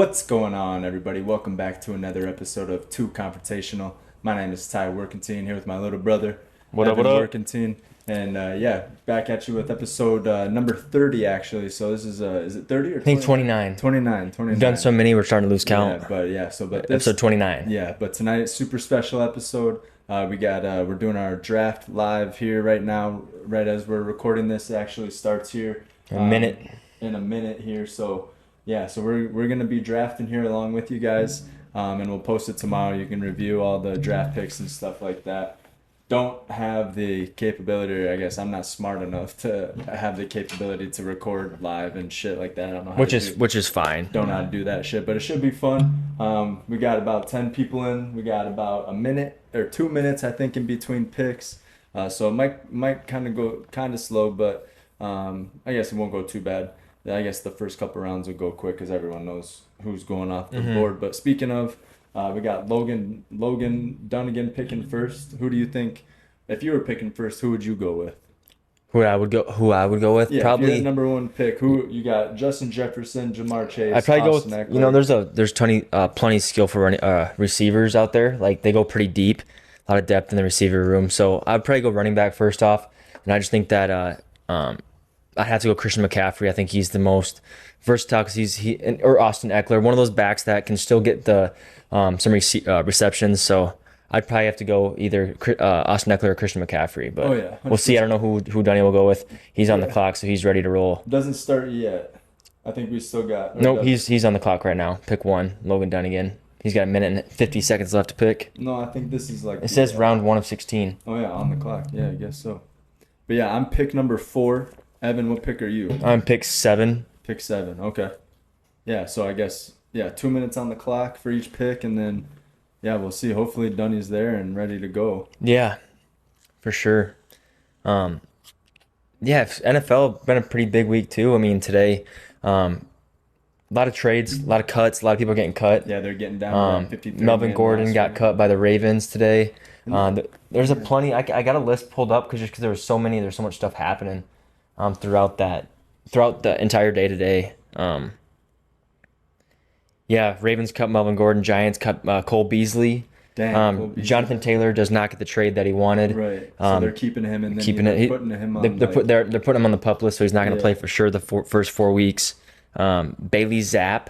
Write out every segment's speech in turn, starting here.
What's going on, everybody? Welcome back to another episode of TEW Confrontational. My name is Ty Workentine, here with my little brother, What up, Evan what up? Workentine. And back at you with episode number 30, actually. So this is it 30 or I think 29? 29. 29, We've done so many, we're starting to lose count. But this, Episode 29. yeah, but tonight it's super special episode. We're doing our draft live here right now, right as we're recording this. It actually starts here A minute. in a minute here. So we're gonna be drafting here along with you guys, and we'll post it tomorrow. You can review all the draft picks and stuff like that. Don't have the capability, or I guess I'm not smart enough to have the capability to record live and shit like that. I don't know how Which is fine. don't know how to do that shit, but it should be fun. We got about 10 people in. We got about a minute or 2 minutes, I think, in between picks. So it might go kind of slow, but I guess it won't go too bad. I guess the first couple rounds will go quick because everyone knows who's going off the board. But speaking of, we got Logan Dunnigan picking first. Who do you think, if you were picking first, who would you go with? Who I would go with? Yeah, if you're Probably the number one pick, who you got? Justin Jefferson, Jamar Chase, I'd probably go Austin with, Eckler. there's plenty of skill for receivers out there. Like they go pretty deep, a lot of depth in the receiver room. So I'd probably go running back first off. And I just think that I'd have to go Christian McCaffrey. I think he's the most versatile because or Austin Eckler, one of those backs that can still get the receptions. So I'd probably have to go either Austin Eckler or Christian McCaffrey. But Oh, yeah, we'll see. I don't know who Dunny will go with. He's on the Yeah. clock, so he's ready to roll. Doesn't start yet. I think we still got. Nope, he's on the clock right now. Pick one, Logan Dunnigan. He's got a minute and 50 seconds left to pick. No, I think this is like. It says round 1 of 16. Oh yeah, on the clock. Yeah, I guess so. But yeah, I'm pick number 4. Evan, what pick are you? I'm pick 7. Pick 7. Okay. Yeah, so I guess 2 minutes on the clock for each pick, and then we'll see. Hopefully, Dunny's there and ready to go. Yeah, for sure. NFL been a pretty big week too. I mean, today, a lot of trades, a lot of cuts, a lot of people getting cut. Yeah, they're getting down to that 53. Melvin Gordon got cut by the Ravens today. There's a plenty. I got a list pulled up because there's so much stuff happening throughout the entire day today. Ravens cut Melvin Gordon, Giants cut Cole Beasley. Dang, Cole Beasley. Jonathan Taylor does not get the trade that he wanted. Right. So they're keeping him, and then putting him on. They're putting him on the PUP list, so he's not going to play for sure the first 4 weeks. Bailey Zapp.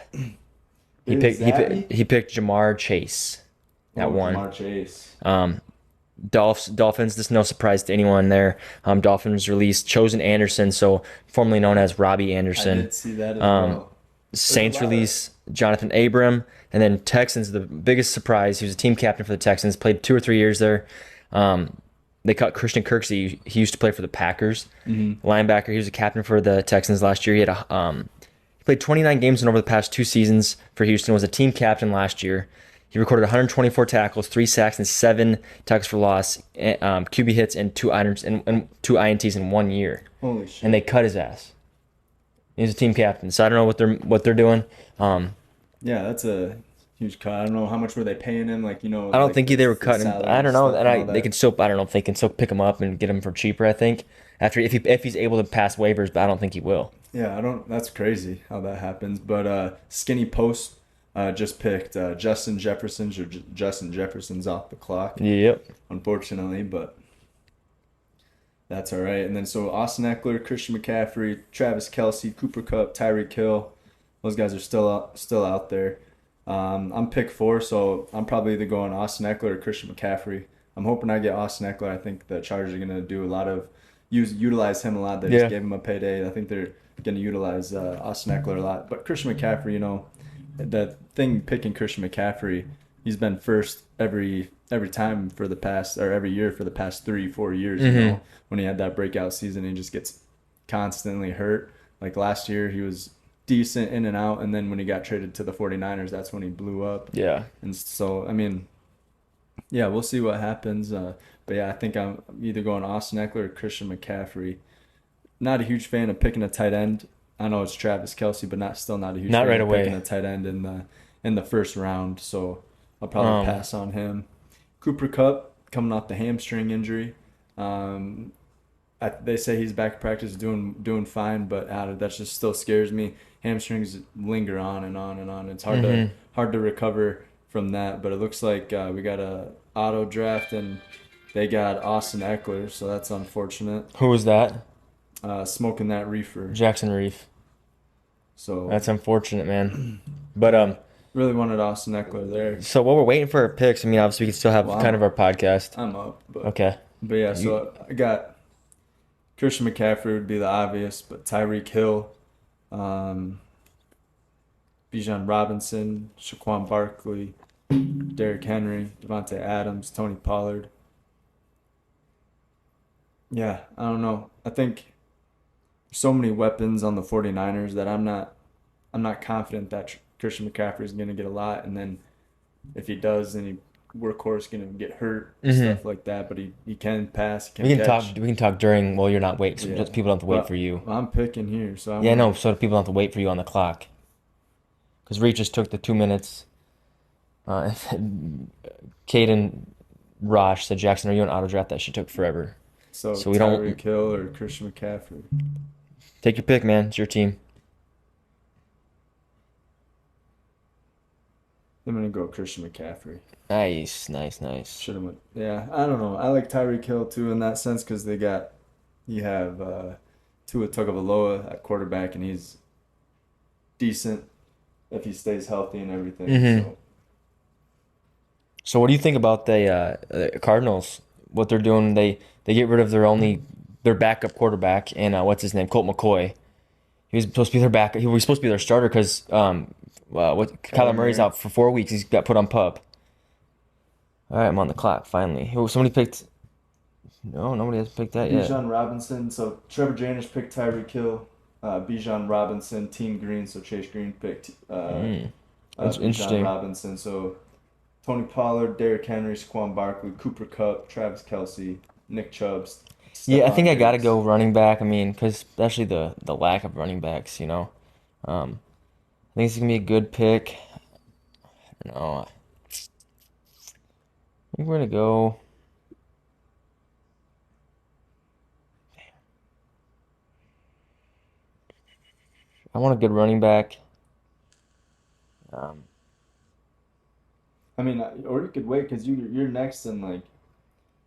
He picked Jamar Chase at 1. Jamar Chase. Dolphins, this is no surprise to anyone there. Dolphins released Chosen Anderson, so formerly known as Robbie Anderson. I did see that as well. Saints release Jonathan Abram, and then Texans, the biggest surprise. He was a team captain for the Texans, played 2 or 3 years there. They cut Christian Kirksey. He used to play for the Packers, linebacker. He was a captain for the Texans last year. He played 29 games and over the past 2 seasons for Houston. Was a team captain last year. He recorded 124 tackles, 3 sacks, and 7 tackles for loss, QB hits, and 2 INTs in 1 year. Holy shit! And they cut his ass. He's a team captain, so I don't know what they're doing. Yeah, that's a huge cut. I don't know how much were they paying him. I don't think they were cutting. I don't know, and they can still. I don't know if they can still pick him up and get him for cheaper. I think if he's able to pass waivers, but I don't think he will. Yeah, I don't. That's crazy how that happens. But Skinny Post just picked Justin Jefferson. Justin Jefferson's off the clock. Yep. Unfortunately, but that's all right. And then so Austin Eckler, Christian McCaffrey, Travis Kelce, Cooper Kupp, Tyreek Hill. Those guys are still out there. I'm pick 4, so I'm probably either going Austin Eckler or Christian McCaffrey. I'm hoping I get Austin Eckler. I think the Chargers are going to do a lot of utilize him a lot. They just gave him a payday. I think they're going to utilize Austin Eckler a lot. But Christian McCaffrey, the thing picking Christian McCaffrey, he's been first every time for the past, or every year for the past 3-4 years. When he had that breakout season, he just gets constantly hurt. Like last year, he was decent in and out, and then when he got traded to the 49ers, that's when he blew up. Yeah. And so, I mean, we'll see what happens. But I think I'm either going Austin Eckler or Christian McCaffrey. Not a huge fan of picking a tight end. I know it's Travis Kelce, but not a huge fan right of away. picking a tight end in the first round. So I'll probably pass on him. Cooper Kupp coming off the hamstring injury. They say he's back to practice doing fine, but that just still scares me. hamstrings linger on and on and on. It's Mm-hmm. hard to recover from that. But it looks like we got a auto draft and they got Austin Eckler, so that's unfortunate. Who was that? Smoking that reefer. Jackson Reef. So That's unfortunate, man. But yeah, really wanted Austin Eckler there. so while we're waiting for our picks, I mean, obviously we can still have Well, kind of our podcast. I'm up, but Okay. yeah. You, So I got Christian McCaffrey would be the obvious, but Tyreek Hill, um, Bijan Robinson, Shaquan Barkley, Derrick Henry, Devontae Adams, Tony Pollard. Yeah, I don't know. I think so many weapons on the 49ers that I'm not confident that Christian McCaffrey is going to get a lot, and then if he does, then he workhorse going to get hurt, hmm stuff like that. But he can pass, he We can can talk. catch. We can talk during while you're not waiting. So Yeah, just people don't have to wait for but you. I'm picking here, so I Yeah, want no. to. So people don't have to wait for you on the clock. Because Reed just took the 2 minutes. Uh, Caden Rosh said, Jackson, are you on auto draft? That shit took forever. So So we don't Tyreek Hill or Christian McCaffrey. take your pick, man. It's your team. I'm gonna go Christian McCaffrey. Nice, nice, nice. Should have went. Yeah, I don't know. I like Tyreek Hill too in that sense because you have Tua Tagovailoa at quarterback and he's decent if he stays healthy and everything. hmm So So what do you think about the Cardinals? What they're doing? They get rid of their backup quarterback and what's his name, Colt McCoy. He was supposed to be their back. He was supposed to be their starter because what Kyler Kyler Murray's Murray, out for 4 weeks. He's got put on pup. All right, I'm on the clock finally. Somebody picked. No, nobody has picked that yet. Bijan Robinson. So Trevor Janish picked Tyreek Hill. Bijan Robinson, Team Green. So Chase Green picked Mm, that's Bijan interesting. Robinson. So Tony Pollard, Derrick Henry, Saquon Barkley, Cooper Kupp, Travis Kelsey, Nick Chubb, Yeah, I think Stephon I gotta Diggs. go running back. I mean, because especially the lack of running backs, I think it's gonna be a good pick. No, I think we're gonna go. I want a good running back. Um, I mean, or you could wait because you're next in like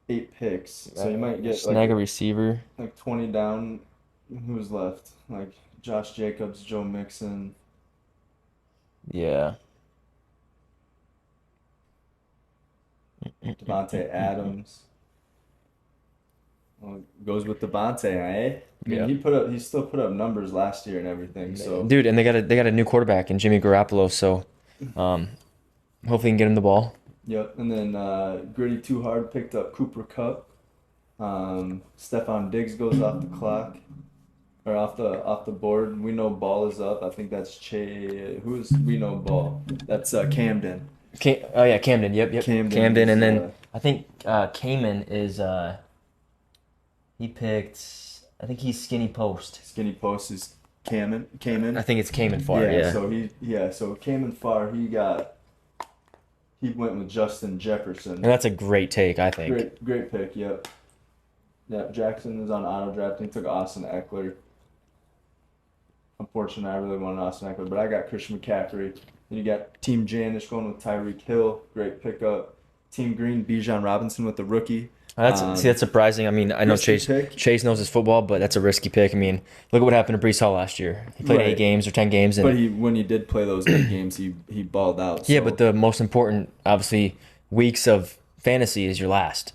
8 picks, so you might get snag a receiver. 20 down. Who's left? Like Josh Jacobs, Joe Mixon, Yeah. Devontae Adams. Well, goes with Devontae, eh? I mean, Yeah. he still put up numbers last year and everything. So Dude, and they got a new quarterback in Jimmy Garoppolo, so um, hopefully you can get him the ball. yep. And then Gritty Too Hard picked up Cooper Kupp. Stephon Diggs goes off the clock or off the board. We know Ball is up. I think that's Who's we know Ball? That's Camden. Oh yeah, Camden. Yep, yep. Camden Camden, is and then I think Cayman is he picked. I think he's skinny post. Skinny Post is Cayman. I think it's Cayman Far. Yeah, Yeah. so Cayman Farr he went with Justin And Jefferson. that's a great take, I think. Great pick, yep. Yep, Jackson is on auto drafting, took Austin Eckler. Unfortunately, I really wanted Austin Eckler, but I got Christian McCaffrey. Then you got Team Janish going with Tyreek Hill, great pickup. Team Green, Bijan Robinson with the rookie. That's surprising. I mean, I know Risky pick. Chase knows his football, but that's a risky pick. I mean, look at what happened to Brees Hall last year. He played Right. 8 games or 10 games, But and when he did play those 8 games, he balled out. yeah, So but the most important, obviously, weeks of fantasy is your last,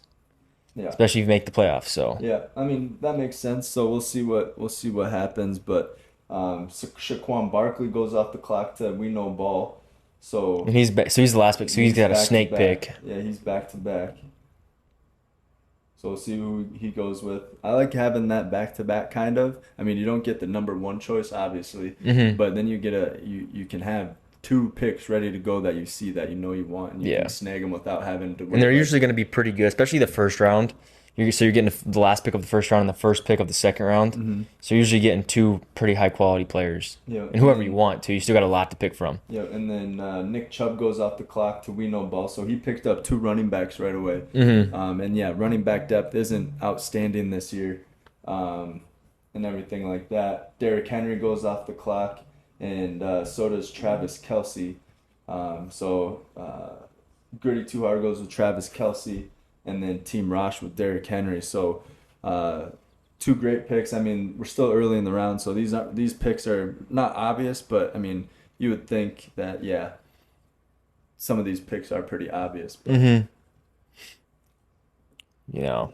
yeah. especially if you make the playoffs. So Yeah, I mean that makes sense. So we'll see what happens. But Shaquan Barkley goes off the clock to we know Ball. So and he's the last pick. So he's got a back to snake back. pick. Yeah, he's back to back. So we'll see who he goes with. I like having that back to back kind of. I mean, you don't get the number one choice obviously, hmm but then you get you can have two picks ready to go that you see that you know you want, and you Yeah. can snag them without having to And they're worry about. usually going to be pretty good, especially the first round. So you're getting the last pick of the first round and the first pick of the second round. Mm-hmm. So you're usually getting two pretty high quality players, Yeah, and whoever you want to. You still got a lot to pick from. Yeah, and then Nick Chubb goes off the clock to we know Ball, so he picked up two running backs right away. hmm And yeah, running back depth isn't outstanding this year, and everything like that. Derrick Henry goes off the clock. and so does Travis Kelsey. Gritty Two Hard goes with Travis Kelsey, and then Team Rosh with Derrick Henry. So uh, two great picks. I mean, we're still early in the round, so these picks are not obvious, but I mean, you would think that yeah, some of these picks are pretty obvious. But Mm-hmm. You know,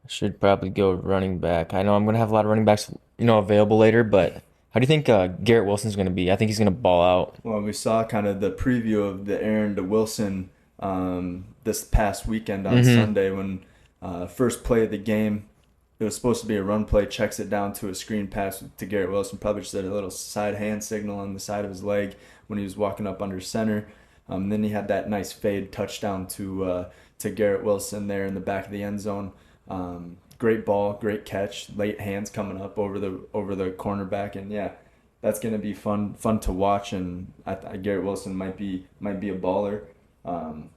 I should probably go running back. I know I'm gonna have a lot of running backs, available later, but how do you think Garrett Wilson's gonna be? I think he's gonna ball out. well, we saw kind of the preview of the Aaron to Wilson this past weekend on Mm-hmm. Sunday when first play of the game. It was supposed to be a run play, checks it down to a screen pass to Garrett Wilson. Probably just did a little side hand signal on the side of his leg when he was walking up under center. Then he had that nice fade touchdown to Garrett Wilson there in the back of the end zone. Great ball, great catch, late hands coming up over the cornerback, and yeah, that's gonna be fun to watch. And Garrett Wilson might be a baller. Um,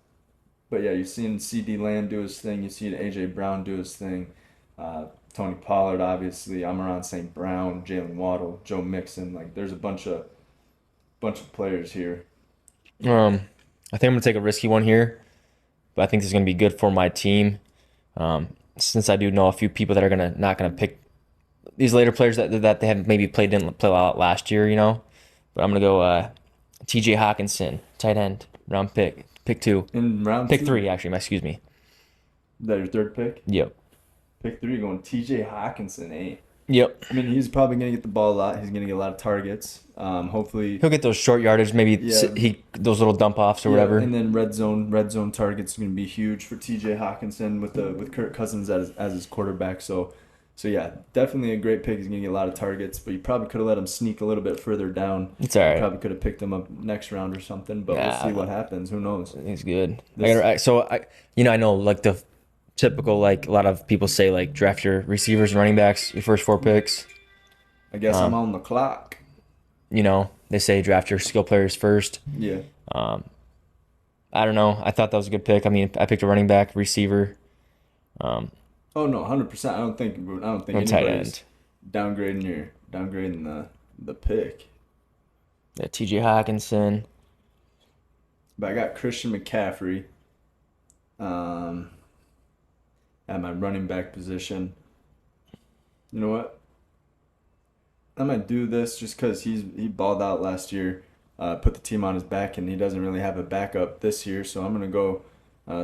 but yeah, you've seen C.D. Lamb do his thing. You've seen A.J. Brown do his thing. Tony Pollard, obviously. Amon St. Brown, Jalen Waddle, Joe Mixon. Like, there's a bunch of players here. Um, I think I'm gonna take a risky one here, but I think this is gonna be good for my team. Since I do know a few people that are gonna not gonna pick these later players that they have maybe didn't play a lot last year. But I'm gonna go T.J. Hawkinson, tight end, round pick two, In round pick two, three actually. Excuse me. is that your third pick? Yep. Pick three, going T.J. Hawkinson, eh? Yep. I mean, he's probably gonna get the ball a lot. He's gonna get a lot of targets. Hopefully, He'll get those short yardage, maybe yeah, he those little dump offs or yeah. whatever. And then red zone targets are gonna be huge for T.J. Hawkinson with Kirk Cousins as his quarterback. So yeah, definitely a great pick. He's gonna get a lot of targets, but you probably could have let him sneak a little bit further down. It's all You right. probably could have picked him up next round or something, but we'll see Nah, what happens. Who knows? he's good. This, I know like the typical like a lot of people say like draft your receivers and running backs your first four picks. I guess I'm Um, on the clock. they say draft your skill players first. Yeah. Um, I don't know. I thought that was a good pick. I mean, I picked a running back, receiver, um, Oh no, 100%. I don't think and tight anybody's end. downgrading the pick. Yeah, T.J. Hawkinson. But I got Christian McCaffrey um, at my running back position. You know what? I might do this just because he balled out last year, put the team on his back, and he doesn't really have a backup this year. So I'm gonna go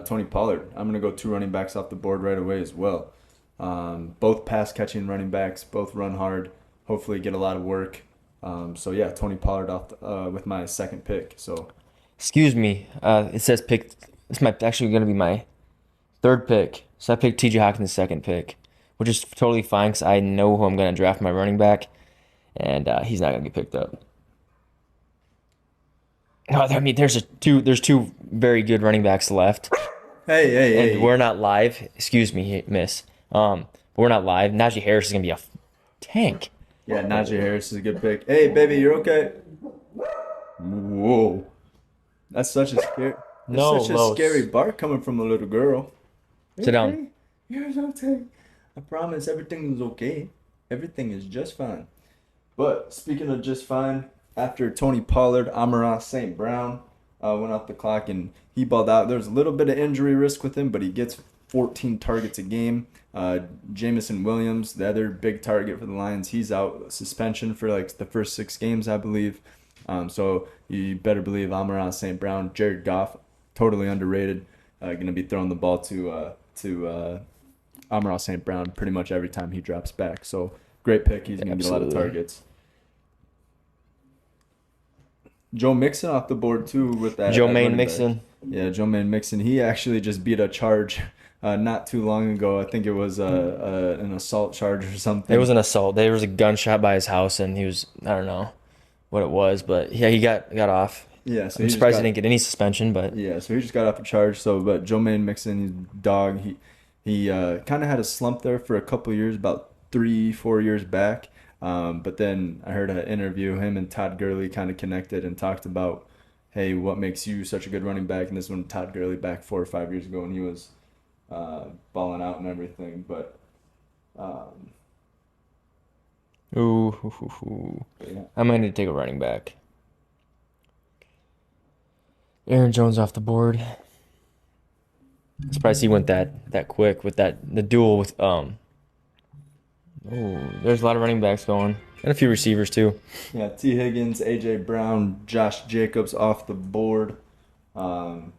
Tony Pollard. I'm gonna go two running backs off the board right away as well. Both pass catching running backs, both run hard. Hopefully get a lot of work. So yeah, Tony Pollard with my second pick. So Excuse me. It says pick. This might actually going to be my third pick. So I picked T.J. Hawkins' second pick, which is totally fine because I know who I'm going to draft my running back, and he's not going to get picked up. No, I mean there's two very good running backs left, hey hey and hey we're not live. Excuse me, miss. But we're not live. Najee Harris is going to be a tank. yeah, Najee Harris is a good pick. Hey baby, you're okay. Whoa. That's such a scary. That's No, such a scary Los. bark coming from a little girl. Sit down. Okay, you're okay. I promise everything is okay. Everything is just fine. But speaking of just fine, after Tony Pollard, Amon St. Brown went off the clock and he balled out. There's a little bit of injury risk with him, but he gets 14 targets a game. Jamison Williams, the other big target for the Lions, he's out suspension for like the first 6 games, I believe. So you better believe Amon St. Brown, Jared Goff, totally underrated. Going to be throwing the ball to Amon St. Brown pretty much every time he drops back. So great pick. He's going to get a lot of Absolutely. targets. Joe Mixon off the board too with that Joe at Maine running back. Mixon. Yeah, Joe Mixon. He actually just beat a charge not too long ago. I think it was an assault charge or It something. was an assault. There was a gunshot by his house, and he was I don't know what it was, but yeah, he got off. Yeah, so I'm he just surprised he got didn't get any suspension, but off a charge. So, but Joe Mixon, he's a dog. He kind of had a slump there for a couple years, about 3 4 years back. But then I heard an interview. Him and Todd Gurley kind of connected and talked about, hey, what makes you such a good running back? And this one, Todd Gurley back 4 or 5 years ago, and he was balling out and everything. But um, Ooh, hoo, hoo, hoo. Yeah. I might need to take a running back. Aaron Jones off the board. Surprised he went that quick with the duel with Oh, there's a lot of running backs going and a few receivers too. Yeah, T. Higgins, A.J. Brown, Josh Jacobs off the board. Um,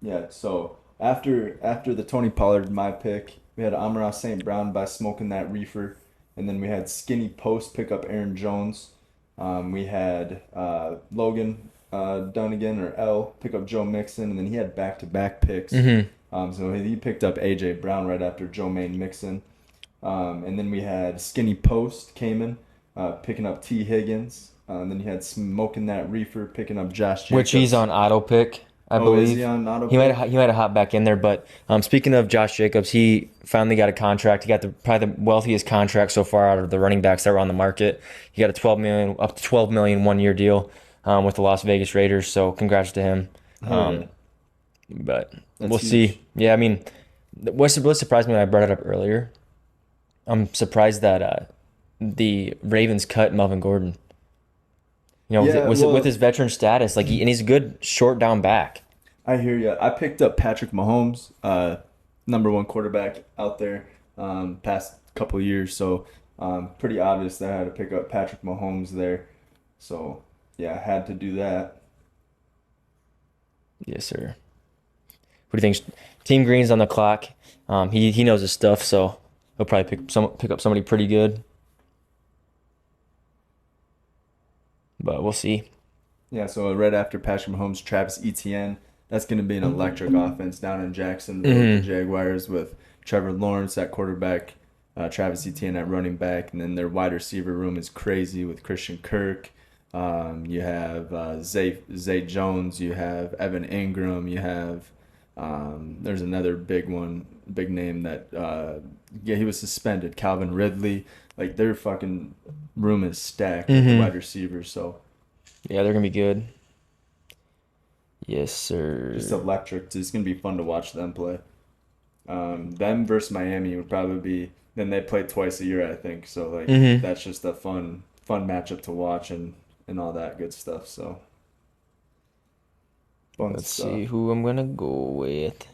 yeah, so after the Tony Pollard, my pick, we had Amon St. Brown by smoking that reefer, and then we had Skinny Post pick up Aaron Jones. We had Logan Dunnigan or L pick up Joe Mixon, and then he had back-to-back picks. Mm-hmm. So he picked up A.J. Brown right after Joe Maine Mixon. And then we had Skinny Post came in, picking up T. Higgins. And then you had Smoking That Reefer picking up Josh Which he's Jacobs. on auto pick, I Oh, is he believe. on auto He might pick? have, he might have hopped back in there, but speaking of Josh Jacobs, he finally got a contract. He got probably the wealthiest contract so far out of the running backs that were on the market. He got a 12 million up to 12 million 1 year deal with the Las Vegas Raiders. So congrats to him. Hell yeah, But that's we'll huge. see. Yeah, I mean, what surprised me when I brought it up earlier, I'm surprised that the Ravens cut Melvin Gordon. You know, Yeah, with his well, veteran status, like and he's a good short down back. I hear you. I picked up Patrick Mahomes, number one quarterback out there, past couple years. So, pretty obvious that I had to pick up Patrick Mahomes there. So, yeah, I had to do that. Yes, sir. What do you think? Team Green's on the clock. He knows his stuff, so he'll probably pick up somebody pretty good. But we'll see. Yeah, so right after Patrick Mahomes, Travis Etienne. That's going to be an electric offense down in Jacksonville with the Hmm. Jaguars with Trevor Lawrence at quarterback, Travis Etienne at running back, and then their wide receiver room is crazy with Christian Kirk. You have Zay Jones. You have Evan Ingram. You have there's another big name that yeah, he was suspended. Calvin Ridley. Like their fucking room is stacked with the Hmm. wide receivers. So Yeah, they're gonna be good. Yes, just sir. electric. It's gonna be fun to watch them play. Them versus Miami would probably be. Then they play twice a year, I think. So like Hmm. that's just a fun matchup to watch and all that good stuff. So fun Let's stuff. see who I'm gonna go with.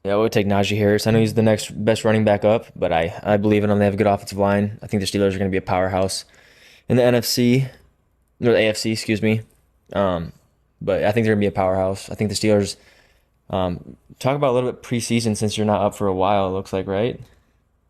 Yeah, we'll take Najee Harris. I know he's the next best running back up, but I believe in him. They have a good offensive line. I think the Steelers are going to be a powerhouse in the NFC or the AFC, excuse me. Um, but I think they're going to be a powerhouse. I think the Steelers. Talk about a little bit preseason since you're not up for a while. It looks like, right?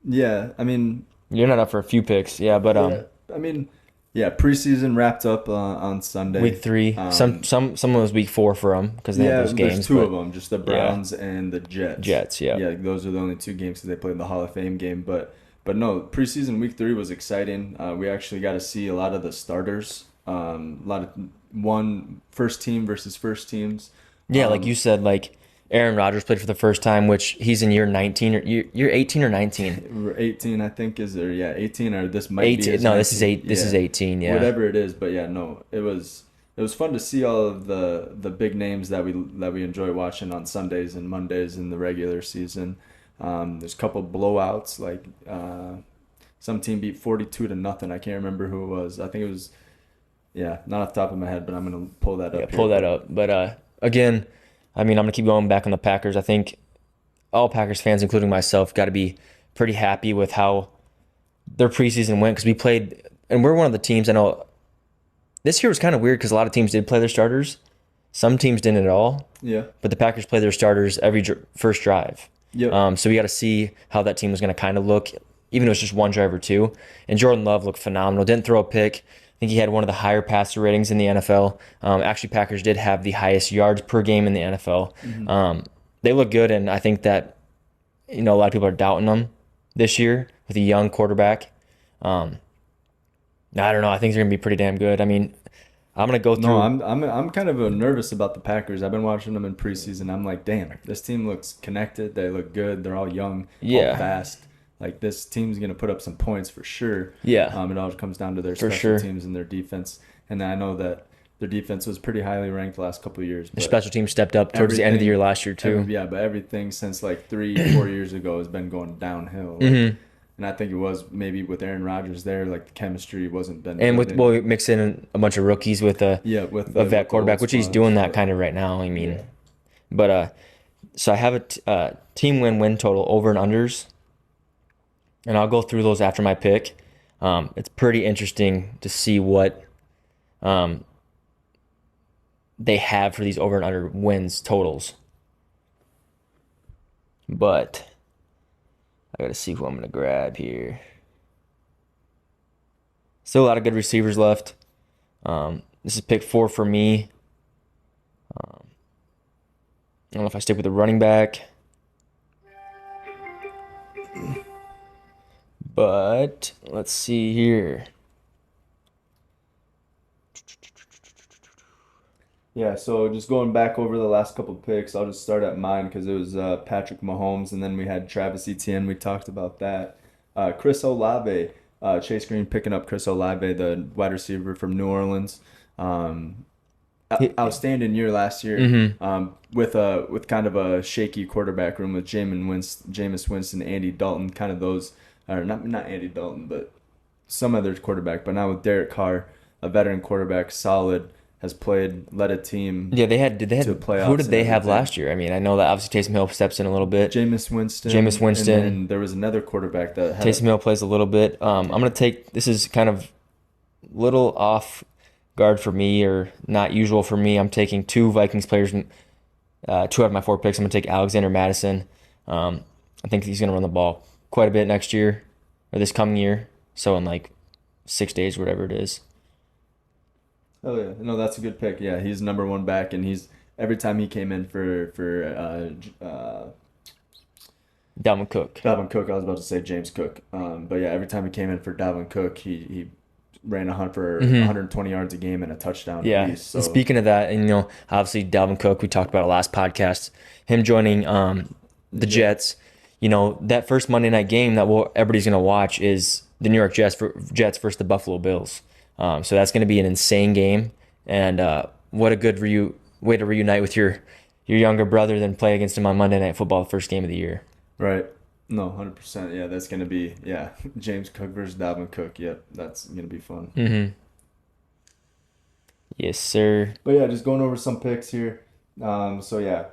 Yeah, I mean, You're not up for a few picks, yeah. But yeah, I mean, yeah. Preseason wrapped up on week Sunday. 3, some of it was week 4 for them because they had Yeah, those there's games. two of But them, just the yeah, Browns and the Jets. Jets, yeah. Yeah, those are the only two games because they played the Hall of Fame game. But no, preseason week 3 was exciting. We actually got to see a lot of the starters. A lot of one first team versus first teams. Yeah, like you Um, said, like Aaron Rodgers played for the first time, which he's in year 19 or year 18 or 19. 18, I think, is there? Yeah, 18, or this might be 18. his No, this is 19th. 8. This is Yeah, 18. Yeah. whatever it is. But yeah, no, it was fun to see all of the big names that we enjoy watching on Sundays and Mondays in the regular season. There's a couple blowouts, like some team beat 42 to nothing. I can't remember who it was. I think it was, yeah, not off the top of my head, but I'm gonna pull that Yeah, up here. pull that But up. But again, I mean, I'm gonna keep going back on the Packers. I think all Packers fans, including myself, got to be pretty happy with how their preseason went because we played, and we're one of the teams. I know this year was kind of weird because a lot of teams did play their starters. Some teams didn't at all, yeah, but the Packers play their starters every first drive. yep, So we got to see how that team was going to kind of look, even though it's just one drive or two. And Jordan Love looked phenomenal. Didn't throw a pick. I think he had one of the higher passer ratings in the NFL. Actually, Packers did have the highest yards per game in the NFL. hmm They look good, and I think that a lot of people are doubting them this year with a young quarterback. Um, I don't know. I think they're going to be pretty damn good. I mean, I'm going to go No, through. I'm kind of nervous about the Packers. I've been watching them in preseason. I'm like, damn, this team looks connected. They look good. They're all young, all Yeah, fast. Like this team's gonna put up some points for sure. yeah, It all comes down to their for special sure. teams and their defense. And I know that Their defense was pretty highly ranked the last couple of years, Their but special team stepped up towards the end of the year last year too. yeah, but everything since like 3, 4 years ago has been going downhill. Like, Hmm. and I think it was maybe with Aaron Rodgers there, like the chemistry wasn't been And with building. well, we mix in a bunch of rookies with Yeah, with a the vet old quarterback, which he's squads, doing that but kind of right now. I mean, yeah. but so I have a team win total over and unders, and I'll go through those after my pick. It's pretty interesting to see what um, they have for these over and under wins totals. But I got to see who I'm going to grab here. Still a lot of good receivers left. This is pick 4 for me. I don't know if I stick with the running back. But let's see here. Yeah, so just going back over the last couple of picks, I'll just start at mine because it was Patrick Mahomes, and then we had Travis Etienne. We talked about that. Chris Olave, Chase Green picking up Chris Olave, the wide receiver from New Orleans. Um, Outstanding year last year. Mm-hmm. With kind of a shaky quarterback room with Jameis Winston, Andy Dalton, kind of those, or not Andy Dalton, but some other quarterback. But now with Derek Carr, a veteran quarterback, solid, has led a team Yeah, did they to had playoffs who did and they have everything. last year? I mean, I know that obviously Taysom Hill steps in a little bit. Jameis Winston. Jameis Winston. And then there was another quarterback that had Taysom Hill plays a little bit. I'm gonna take this is kind of little off guard for me or not usual for me. I'm taking 2 Vikings players, 2 out of my 4 picks. I'm gonna take Alexander Madison. I think he's gonna run the ball quite a bit next year or this coming year. So in like 6 days, whatever it is. Oh yeah, no, that's a good pick. Yeah, he's number one back, and he's every time he came in for Dalvin Cook. Dalvin Cook. I was about to say James Cook. But yeah, every time he came in for Dalvin Cook, he ran a hunt for Mhm. 120 yards a game and a touchdown Yeah. at least. So And speaking of that, and obviously Dalvin Cook, we talked about it last podcast, him joining the Yeah. Jets. That first Monday night game that everybody's gonna watch is the New York Jets versus the Buffalo Bills. So that's gonna be an insane game, and what a good way to reunite with your younger brother than play against him on Monday Night Football, the first game of the year. right, no, 100%. Yeah, that's gonna be James Cook versus Dalvin Cook. Yep, that's gonna be fun. Mm-hmm. Yes, sir. But yeah, just going over some picks here. So yeah,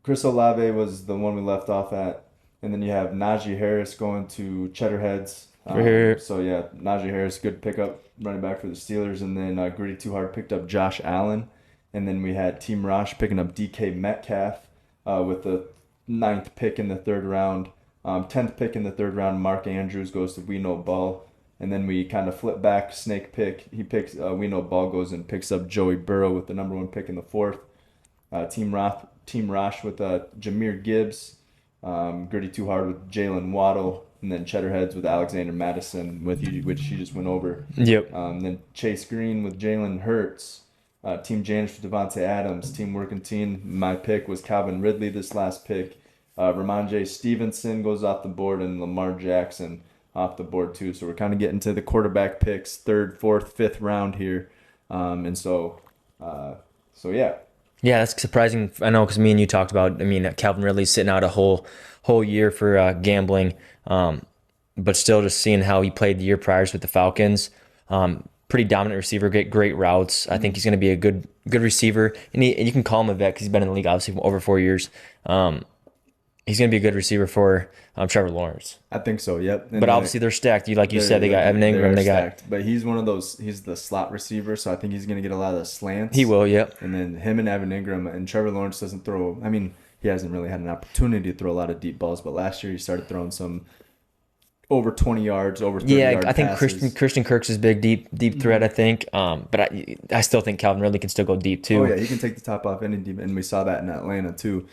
Chris Olave was the one we left off at, and then you have Najee Harris going to Cheddarheads. For So yeah, Najee Harris, good pickup, running back for the Steelers, and then Gritty Too Hard picked up Josh Allen, and then we had Team Rosh picking up DK Metcalf with the 9th pick in the 3rd round. 10th pick in the 3rd round, Mark Andrews goes to We Know Ball. And then we kind of flip back, snake pick. He picks, We Know Ball goes and picks up Joey Burrow with the number 1 pick in the 4th. Team Rosh with Jameer Gibbs. Gritty Too Hard with Jalen Waddle. And then Cheddarheads with Alexander Madison, which he just went over. Yep. Then Chase Green with Jalen Hurts. Team Janish with Devontae Adams. Team Working Team, my pick was Calvin Ridley this last pick. Ramondre Stevenson goes off the board, and Lamar Jackson off the board too. So we're kind of getting to the quarterback picks, 3rd, 4th, 5th round here. And so yeah. Yeah, that's surprising. I know because me and you talked about. I mean, Calvin Ridley's sitting out a whole year for gambling, but still just seeing how he played the year prior with the Falcons. Pretty dominant receiver, great routes. I think he's going to be a good receiver, and you can call him a vet because he's been in the league obviously for over 4 years. He's going to be a good receiver for Trevor Lawrence. I think so, yep. And But obviously they're stacked. Like you said, they got Evan Ingram. They got. stacked. But he's one of those. He's the slot receiver, so I think he's going to get a lot of the slants. He will, yep. And then him and Evan Ingram, and Trevor Lawrence doesn't throw. I mean, he hasn't really had an opportunity to throw a lot of deep balls, but last year he started throwing some over 20 yards, over 30 yard I think passes. Christian Kirk's his big deep threat. I think, but I still think Calvin Ridley can still go deep too. Oh yeah, he can take the top off any deep, and we saw that in Atlanta too.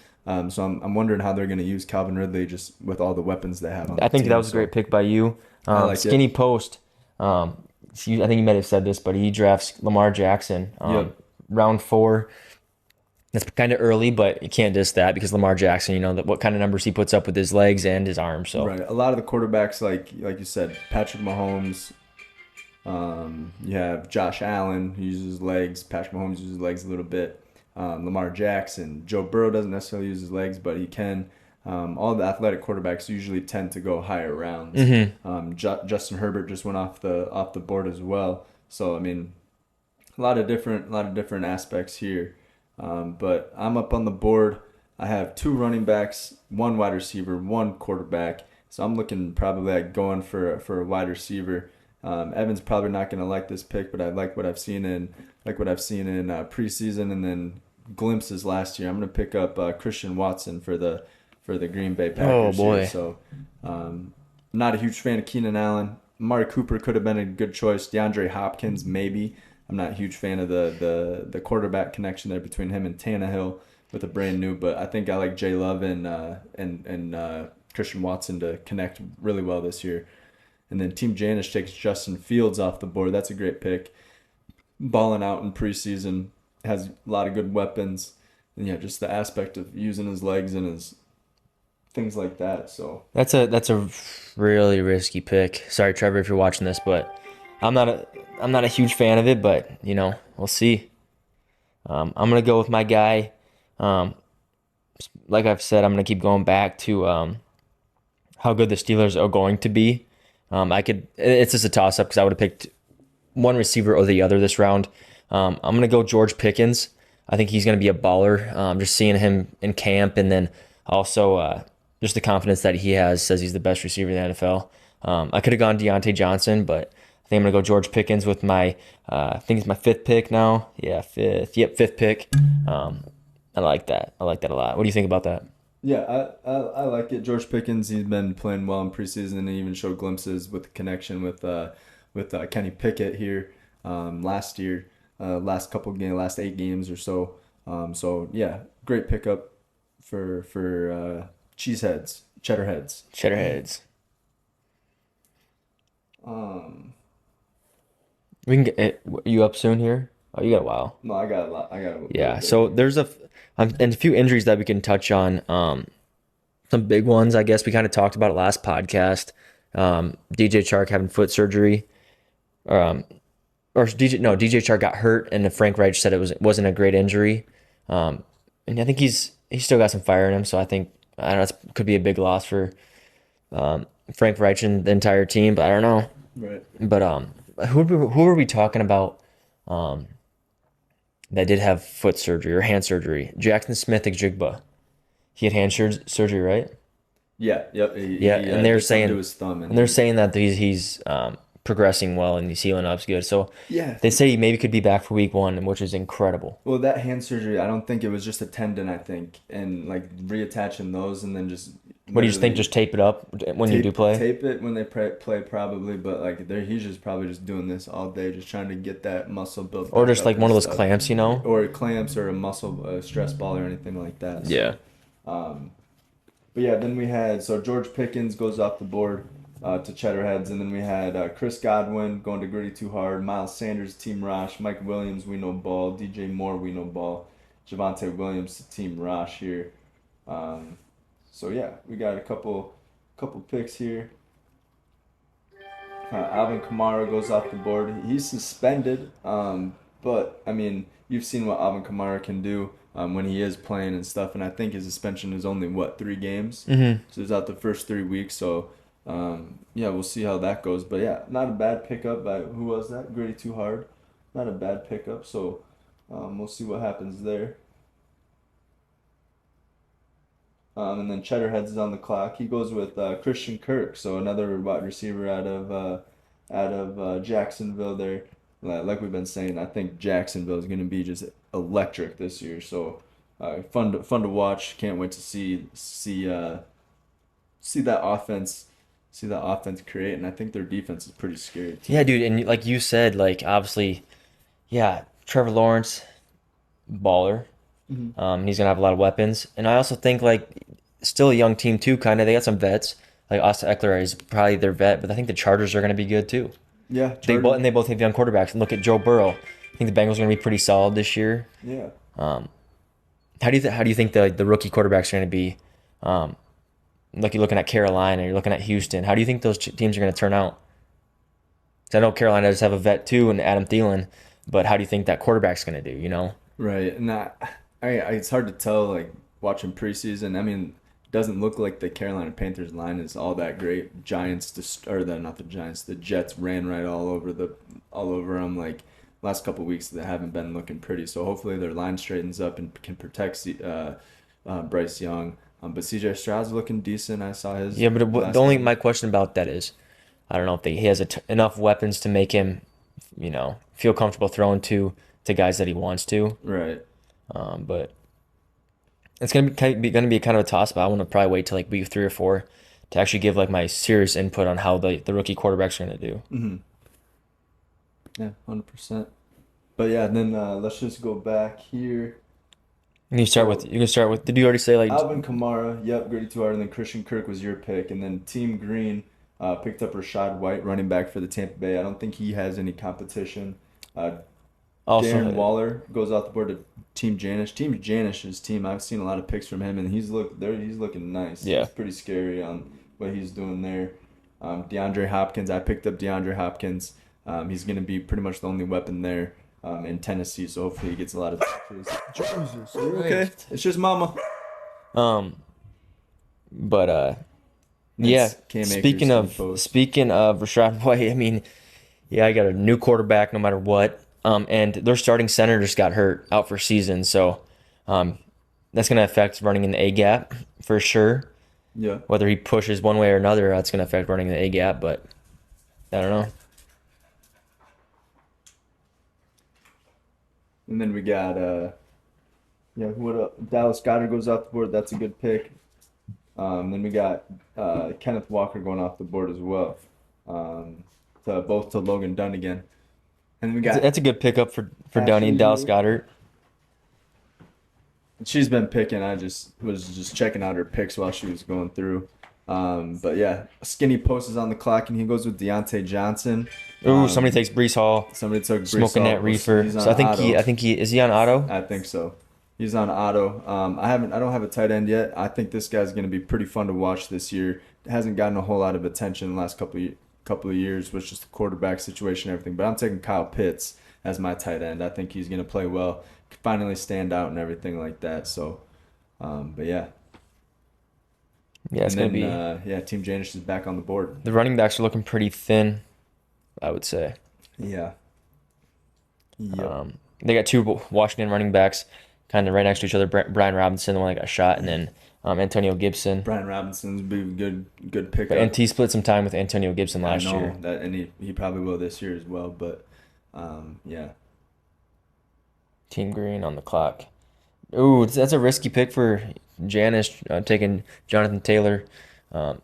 So I'm wondering how they're going to use Calvin Ridley just with all the weapons they have on I think the that team. was a great pick by you. I like Skinny it. Post. I think you might have said this, but he drafts Lamar Jackson Yep. round 4. That's kind of early, but you can't diss that because Lamar Jackson, what kind of numbers he puts up with his legs and his arms. So Right. A lot of the quarterbacks, like you said, Patrick Mahomes, You have Josh Allen, who uses his legs. Patrick Mahomes uses his legs a little bit. Lamar Jackson. Joe Burrow doesn't necessarily use his legs, but he can. All the athletic quarterbacks usually tend to go higher rounds. Mm-hmm. Justin Herbert just went off the board as well. So I mean, a lot of different aspects here. But I'm up on the board. I have two running backs, one wide receiver, one quarterback. So I'm looking probably at going for a wide receiver. Evan's probably not going to like this pick, but I like what I've seen in preseason and then glimpses last year. I'm going to pick up Christian Watson for the Green Bay Oh Packers here. boy. So, not a huge fan of Keenan Allen. Amari Cooper could have been a good choice. DeAndre Hopkins maybe. I'm not a huge fan of the quarterback connection there between him and Tannehill with a brand new, but I think I like Jay Love and Christian Watson to connect really well this year. And then Team Janish takes Justin Fields off the board. That's a great pick. Balling out in preseason, has a lot of good weapons, and yeah, just the aspect of using his legs and his things like that. So That's a really risky pick. Sorry, Trevor, if you're watching this, but I'm not a I'm not a huge fan of it, but we'll see. I'm gonna go with my guy. Um, like I've said, I'm gonna keep going back to how good the Steelers are going to be. It's just a toss up because I would have picked one receiver or the other this round. I'm gonna go George Pickens. I think he's gonna be a baller. Just seeing him in camp, and then also just the confidence that he has says he's the best receiver in the NFL. I could have gone Deontay Johnson, but I think I'm gonna go George Pickens with my. I think it's my fifth pick now. Yeah, fifth. Yep, fifth pick. I like that. I like that a lot. What do you think about that? yeah, I like it. George Pickens, he's been playing well in preseason and even showed glimpses with the connection with Kenny Pickett here last year, last couple games, last 8 games or so. So yeah, great pickup for cheeseheads, cheddar heads. Cheddar heads. Um, We can get it. You up soon here? Oh, you got a while. no, I got a lot. I got a little Yeah. bit So here. there's and a few injuries that we can touch on. Some big ones, I guess. We kind of talked about it last podcast. DJ Chark having foot surgery. Um, or DJ Chark got hurt, and Frank Reich said wasn't a great injury. And I think he's still got some fire in him. So I don't know. It could be a big loss for Frank Reich and the entire team. But I don't know. Right. But who were we talking about? That did have foot surgery or hand surgery. Jackson Smith Jigba. He had surgery, right? Yeah. Yep. Yeah, and they're did something to saying his thumb and they're saying that he's progressing well and he's healing up good. So yeah. they say he maybe could be back for week one, which is incredible. Well, that hand surgery, I don't think it was just a tendon. I think, and like reattaching those, and then just What do you just think? literally Just tape it up when you do play, tape it when they play probably. But like, he's just probably just doing this all day, just trying to get that muscle built or back just up like one and of those stuff, clamps. or clamps, or a muscle stress ball, or anything like that. Yeah. So, um, but yeah, then we had George Pickens goes off the board to Cheddarheads, and then we had Chris Godwin going to Gritty Too Hard, Miles Sanders Team Rosh, Mike Williams We Know Ball, DJ Moore We Know Ball, Javante Williams to Team Rosh here. Um, so yeah, we got a couple picks here. Alvin Kamara goes off the board. He's suspended, but I mean, you've seen what Alvin Kamara can do when he is playing and stuff. And I think his suspension is only 3 games, Mm-hmm. so he's out the first 3 weeks. So yeah, we'll see how that goes. But yeah, not a bad pickup by who was that? Gritty Too Hard. Not a bad pickup. So we'll see what happens there. And then Cheddarheads is on the clock. He goes with Christian Kirk, so another wide receiver out of Jacksonville. There, like we've been saying, I think Jacksonville is going to be just electric this year. So fun to watch. Can't wait to see that offense create. And I think their defense is pretty scary Yeah, too. dude, and like you said, like obviously, yeah, Trevor Lawrence, baller. Hmm. He's gonna have a lot of weapons, and I also think like still a young team too. Kind of, they got some vets. Like Austin Eckler is probably their vet, but I think the Chargers are gonna be good too. Yeah, They both have young quarterbacks. And look at Joe Burrow. I think the Bengals are gonna be pretty solid this year. yeah. Um, how do you think the rookie quarterbacks are gonna be? Um, like you're looking at Carolina, you're looking at Houston. How do you think those teams are gonna turn out? 'Cause I know Carolina does have a vet too, and Adam Thielen, but how do you think that quarterback's going to do? Right, and it's hard to tell like watching preseason. I mean, it doesn't look like the Carolina Panthers line is all that great. Giants just or the not the Giants, the Jets ran right all over them. Like last couple weeks, they haven't been looking pretty. So hopefully their line straightens up and can protect Bryce Young. But CJ Stroud's looking decent. I saw his Yeah, but the last only game. my question about that is, I don't know if he has enough weapons to make him, feel comfortable throwing to guys that he wants to. Right. But it's gonna be kind of a toss. But I want to probably wait till like week 3 or 4 to actually give like my serious input on how the rookie quarterbacks are gonna do. Mm-hmm. Yeah, 100%. But yeah, then let's just go back here. So You can start with. Did you already say like? Alvin Kamara, yep, Grady Two and then Christian Kirk was your pick, and then Team Green picked up Rashad White, running back for the Tampa Bay. I don't think he has any competition. Uh, Darren Also, Waller goes off the board to Team Janish. Team Janish's team. I've seen a lot of picks from him, and he's looking nice. yeah. He's pretty scary on what he's doing there. DeAndre Hopkins. I picked up DeAndre Hopkins. He's going to be pretty much the only weapon there in Tennessee, so hopefully he gets a lot of touches. Jesus, are you okay? It's just Mama. Um, but yeah. That's Cam Akers, Skinny Post. Speaking of Rashad White, I mean, yeah, I got a new quarterback no matter what. And their starting center just got hurt out for season, so that's gonna affect running in the A gap for sure. Yeah. Whether he pushes one way or another, that's gonna affect running in the A gap. But I don't know. And then we got Dallas Goddard goes off the board. That's a good pick. Then we got Kenneth Walker going off the board as well. To Logan Dunn again. And we got That's a good pickup for Downey Ashley and Dallas Moore. Goddard. She's been picking. I just was just checking out her picks while she was going through. But yeah, Skinny Post is on the clock, and he goes with Deontay Johnson. Ooh, somebody Um, takes Brees Hall, Somebody took Brees smoking that Hall. reefer. He's So on auto. I think he is he on auto? I think so. He's on auto. I don't have a tight end yet. I think this guy's going to be pretty fun to watch this year. Hasn't gotten a whole lot of attention the last couple of years with just the quarterback situation and everything. But I'm taking Kyle Pitts as my tight end. I think he's going to play well, finally stand out and everything like that. So, but yeah. Yeah, it's And gonna then be yeah, Team Janish is back on the board. the running backs are looking pretty thin, I would say. Yeah. Yep. They got two Washington running backs, kind of right next to each other. Brian Robinson, the one that got shot, and then Antonio Gibson. Brian Robinson's be a good But pickup. NT split some time with Antonio Gibson I last know year. that, and he probably will this year as well. But yeah. Team Green on the clock. Ooh, that's a risky pick for Janice, taking Jonathan Taylor. Um,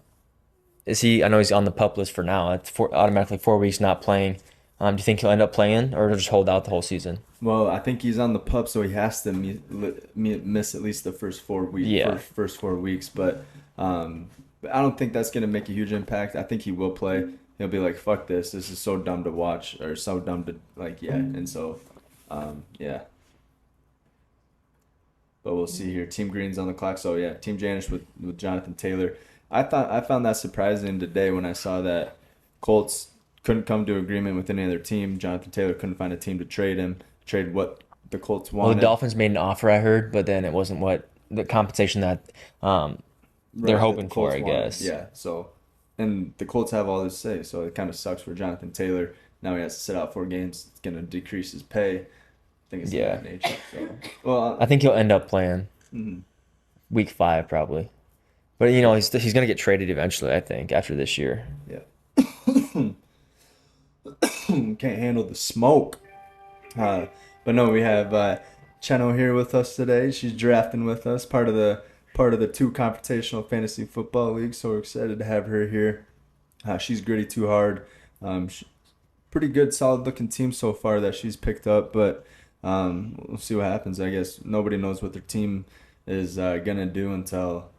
is he? I know he's on the pup list for now. It's automatically 4 weeks not playing. Do you think he'll end up playing, or just hold out the whole season? Well, I think he's on the pup, so he has to miss at least the Yeah, first 4 weeks. But I don't think that's gonna make a huge impact. I think he will play. He'll be like, "Fuck this! This is so dumb to watch, or so dumb to like." Yeah, and so, yeah. But we'll see here. Team Green's on the clock, so yeah, Team Janish with Jonathan Taylor. I found that surprising today when I saw that Colts couldn't come to agreement with any other team. Jonathan Taylor couldn't find a team to trade what the Colts well, the wanted. Dolphins made an offer, I heard, but then it wasn't what the compensation that they're Right, that the hoping for, Colts I wanted. guess. Yeah. So, and the Colts have all this say, so it kind of sucks for Jonathan Taylor. Now he has to sit out 4 games. It's gonna decrease his pay. I think it's Yeah. that nature. So, well, I think he'll end up playing mhm. week 5 probably. But he's gonna get traded eventually, I think, after this year. Yeah. Can't handle the smoke. Uh, but no, we have Cheno here with us today. She's drafting with us, part of the TEW Confrontational Fantasy Football League. So we're excited to have her here. She's gritty too hard. Pretty good, solid looking team so far that she's picked up, but we'll see what happens. I guess nobody knows what their team is gonna do until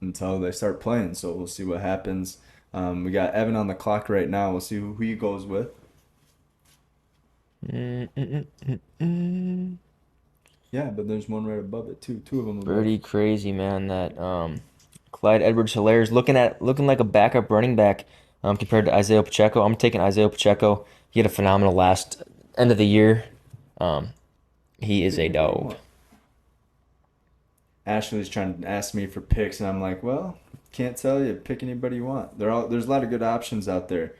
they start playing. So we'll see what happens. We got Evan on the clock right now. We'll see who he goes with. Yeah, but there's one right above it too. Two of them above. Pretty crazy, man. That Clyde Edwards-Helaire is looking like a backup running back compared to Isaiah Pacheco. I'm taking Isaiah Pacheco. He had a phenomenal last end of the year. Um, he is Pick a anybody you dog. want. Ashley's trying to ask me for picks, and I'm like, well, can't tell you. Pick anybody you want. There's a lot of good options out there.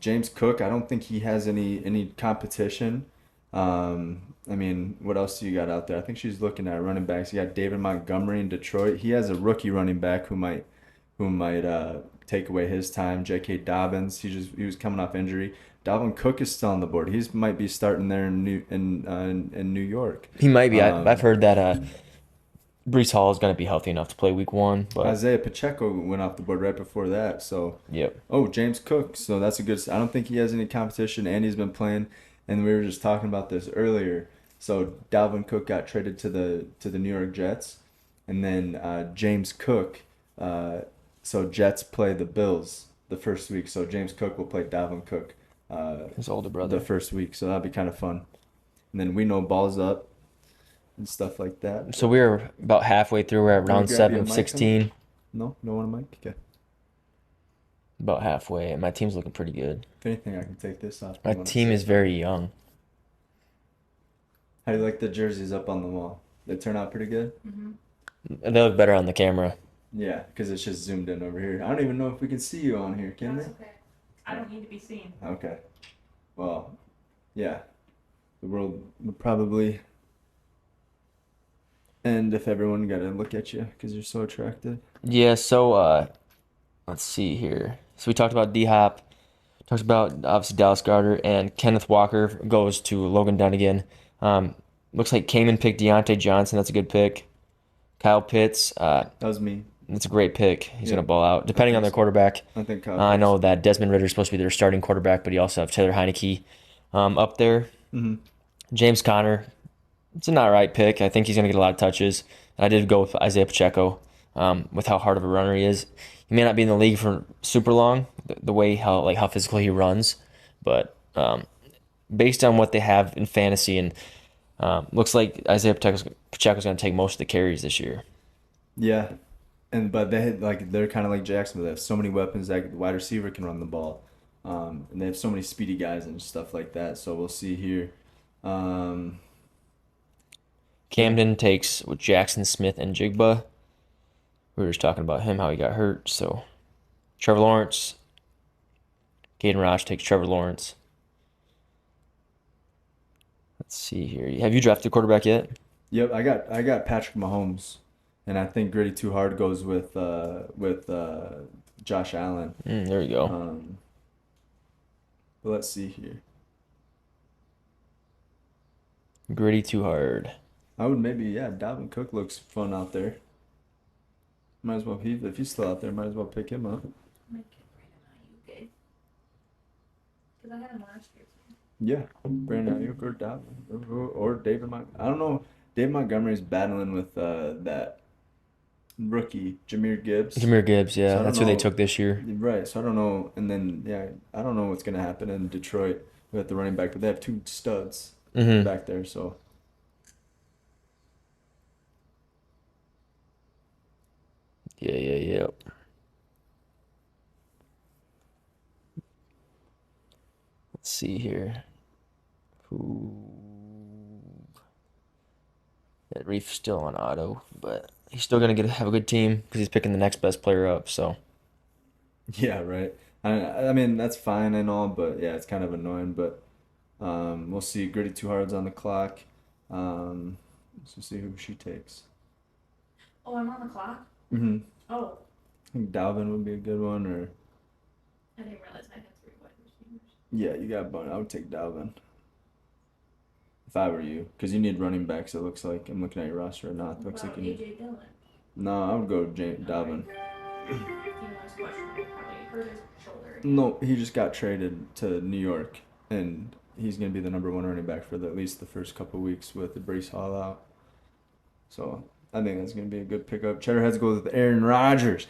James Cook, I don't think he has any competition. I mean, what else do you got out there? I think she's looking at running backs. You got David Montgomery in Detroit. He has a rookie running back who might take away his time. J.K. Dobbins, he was coming off injury. Dalvin Cook is still on the board. He might be starting there in New York. He might be. I've Um, heard that Brees Hall is going to be healthy enough to play week 1, but Isaiah Pacheco went off the board right before that. So, yep. oh, James Cook. So that's a good. I don't think he has any competition, and he's been playing. And we were just talking about this earlier. So Dalvin Cook got traded to the New York Jets, and then James Cook. So Jets play the Bills the first week. So James Cook will play Dalvin Cook His older the brother. first week. So that'd be kind of fun. And then we know balls up and stuff like that. So we're about halfway through. We're at Can we round grab you 7 a of mic, Tony? 16. No, no one a mic. Okay. About halfway. My team's looking pretty good. If anything, I can take this off. My You want to team say is something? very young. How do you like the jerseys up on the wall? They turn out pretty good? They look better on the camera. Yeah, because it's just zoomed in over here. I don't even know if we can see you on here, can That's we? okay. I don't need to be seen. Okay. Well, yeah. The world would probably end if everyone got to look at you because you're so attractive. Yeah, so let's see here. So we talked about D-Hop, talked about obviously Dallas Goedert, and Kenneth Walker goes to Logan Dunnigan. Looks like Kamen picked Deontay Johnson. That's a good pick. Kyle Pitts, That was me. that's a great pick. He's Yeah, gonna ball out, depending on think their so. quarterback. I think Kyle I Pitts. know that Desmond Ritter's supposed to be their starting quarterback, but you also have Taylor Heineke up there. Mm-hmm. James Conner, it's a not right pick. I think he's gonna get a lot of touches. And I did go with Isaiah Pacheco, with how hard of a runner he is. He may not be in the league for super long, the way how physical he runs, but based on what they have in fantasy and looks like Isaiah Pacheco's going to take most of the carries this year. Yeah. But they're kind of like Jacksonville. They have so many weapons that the wide receiver can run the ball. And they have so many speedy guys and stuff like that. So we'll see here. Yeah. Camden takes with Jackson Smith and Jigba. We were just talking about him, how he got hurt. So Trevor Lawrence, Gaden Raj takes Trevor Lawrence. Let's see here. Have you drafted a quarterback yet? Yep, I got Patrick Mahomes, and I think Gritty Too Hard goes with Josh Allen. There you go. But let's see here. Gritty too hard. I would maybe Dalvin Cook looks fun out there. Might as well if he's still out there, might as well pick him up. I might get Brandon Ayuk, okay? Because I had him last year. Yeah, Brandon Ayuk or Dalvin or David I don't know. David Montgomery's battling with that rookie Jameer Gibbs. Jameer Gibbs, So I yeah, don't that's who they know. took this year. Right, so I don't know, and then I don't know what's gonna happen in Detroit with the running back, but they have two studs Mm-hmm. back there. So Yeah. Let's see here. Who? That Reef's still on auto, but he's still gonna have a good team because he's picking the next best player up. So yeah, right. I mean that's fine and all, but yeah, it's kind of annoying. But we'll see. Gritty Two Hard's on the clock. Let's see who she takes. Oh, I'm on the clock? Mm-hmm. Oh, I think Dalvin would be a good one, or I didn't realize I had 3 wide receivers. yeah, you got Bun. I would take Dalvin if I were you, because you need running backs. It looks like I'm looking at your roster or not. It What looks like about you need. AJ Dillon? No, I would go Dalvin. He was questionable. Probably hurt his shoulder. No, he just got traded to New York, and he's gonna be the number one running back for at least the first couple weeks with the Brees Hall out. So I think that's gonna be a good pickup. Cheddar Heads goes with Aaron Rodgers.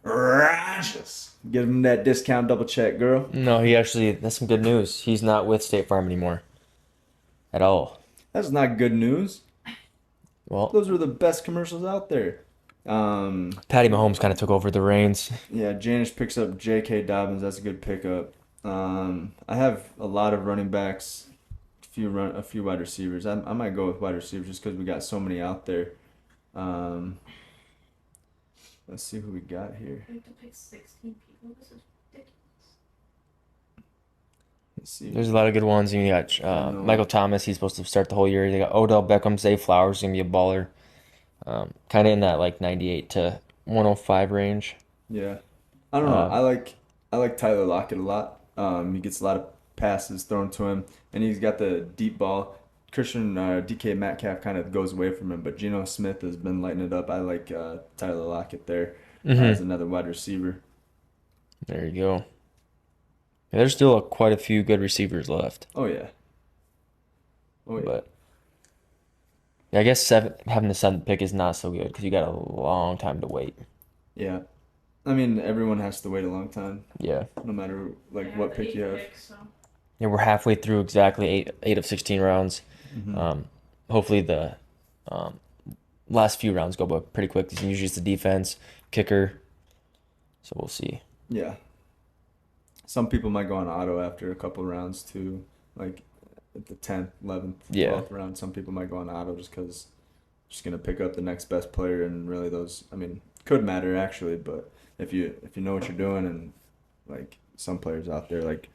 Rodgers, give him that discount double check, girl. no, that's some good news. He's not with State Farm anymore, at all. That's not good news. Well, Those were the best commercials out there. Patty Mahomes kind of took over the reins. Yeah, Janish picks up J.K. Dobbins. That's a good pickup. I have a lot of running backs, a few wide receivers. I might go with wide receivers just because we got so many out there. Um, let's see who we got here. We have to pick 16 people. This is ridiculous. Let's see. There's a lot of good ones. You got know. Michael Thomas. He's supposed to start the whole year. They got Odell Beckham. Zay Flowers is gonna be a baller. Kind of in that like 98 to 105 range. Yeah, I don't know. Uh, I like Tyler Lockett a lot. He gets a lot of passes thrown to him, and he's got the deep ball. Christian DK Metcalf kind of goes away from him, but Geno Smith has been lighting it up. I like Tyler Lockett there as another wide receiver. There you go. Yeah, there's still quite a few good receivers left, Oh yeah. Oh yeah. but yeah, I guess having the seventh pick is not so good because you got a long time to wait. Yeah. I mean, everyone has to wait a long time, Yeah. no matter like Yeah, what the pick eighth you have. pick, so. Yeah, we're halfway through exactly eight of 16 rounds. Hmm. Hopefully the um, last few rounds go by pretty quick. Usually it's the defense, kicker. So we'll see. Yeah. Some people might go on auto after a couple rounds too, like at the 10th, 11th, Yeah. 12th round. Some people might go on auto just because just gonna pick up the next best player, and really those, I mean, could matter actually, but if you know what you're doing, and like some players out there like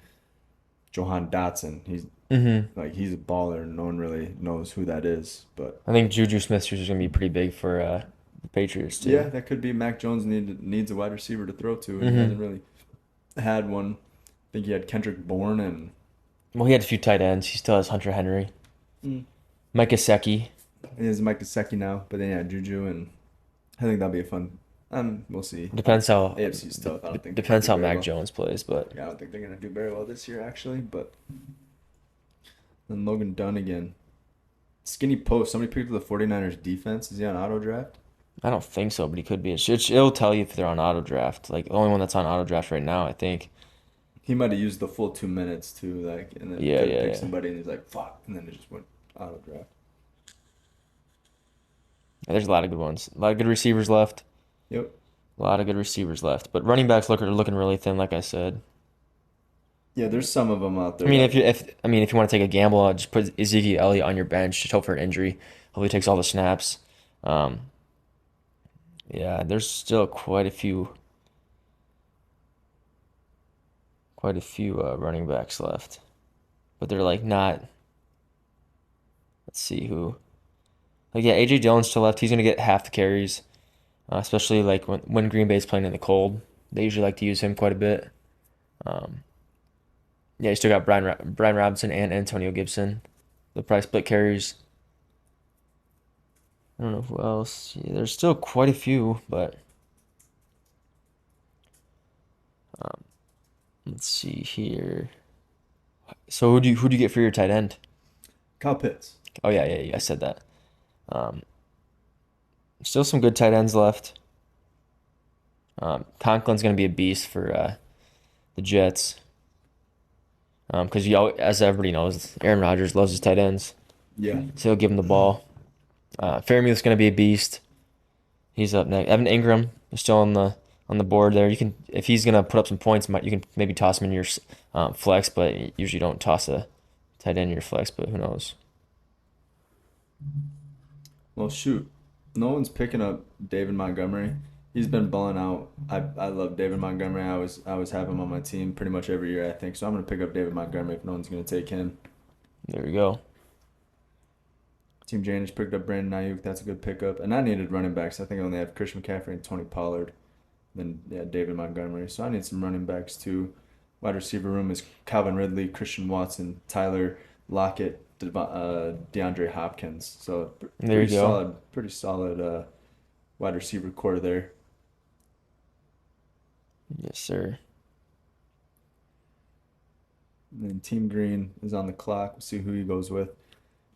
Johan Dotson, he's a baller, and no one really knows who that is, but I think Juju Smith-Schuster's going to be pretty big for the Patriots too. yeah, that could be. Mac Jones needs a wide receiver to throw to, and he hasn't really had one. I think he had Kendrick Bourne and Well, he had a few tight ends. He still has Hunter Henry, Mike Gesicki. he has Mike Gesicki now, but then yeah, Juju, and I think that'll be a fun. We'll see. Depends how AFC's tough. I don't think depends they're how gonna do very Mac well. Jones plays, but Yeah, I don't think they're gonna do very well this year actually. But then Logan Dunn again, skinny post. Somebody picked up the 49ers defense. Is he on auto draft? I don't think so. But he could be. It'll tell you if they're on auto draft. Like the only one that's on auto draft right now, I think. He might have used the full 2 minutes too, like, and then Yeah, could yeah, pick yeah. somebody, and he's like, "Fuck," and then it just went auto draft. Yeah, there's a lot of good ones. A lot of good receivers left. Yep. A lot of good receivers left. But running backs are looking really thin, like I said. Yeah, there's some of them out I there. mean, that- if you want to take a gamble, I'd just put Ezekiel Elliott on your bench. Just hope for an injury. Hopefully, he takes all the snaps. Um, yeah, there's still quite a few running backs left, but they're like not. Let's see who. Like yeah, AJ Dillon's still left. He's gonna get half the carries, especially like when Green Bay's playing in the cold. They usually like to use him quite a bit. Um, yeah, you still got Brian Robinson and Antonio Gibson. They'll probably split carries. I don't know who else. Yeah, there's still quite a few, but um, let's see here. So who do you get for your tight end? Kyle Pitts. Oh yeah, I said that. Um, Still some good tight ends left. Conklin's gonna be a beast for the Jets. Because as everybody knows, Aaron Rodgers loves his tight ends, Yeah. so he'll give him the ball. Fairmuth's gonna be a beast. He's up next. Evan Ingram is still on the board there. You can if he's gonna put up some points, you can maybe toss him in your flex, but you usually don't toss a tight end in your flex. But who knows? Well, shoot, no one's picking up David Montgomery. He's been balling out. I love David Montgomery. I always have him on my team pretty much every year, I think. So I'm gonna pick up David Montgomery if no one's gonna take him. There you go. Team Janish picked up Brandon Ayuk. That's a good pickup. And I needed running backs. I think I only have Christian McCaffrey and Tony Pollard. Then yeah, David Montgomery. So I need some running backs too. Wide receiver room is Calvin Ridley, Christian Watson, Tyler Lockett, DeAndre Hopkins. So There you go. pretty solid wide receiver core there. Yes, sir. And then Team Green is on the clock. We'll see who he goes with.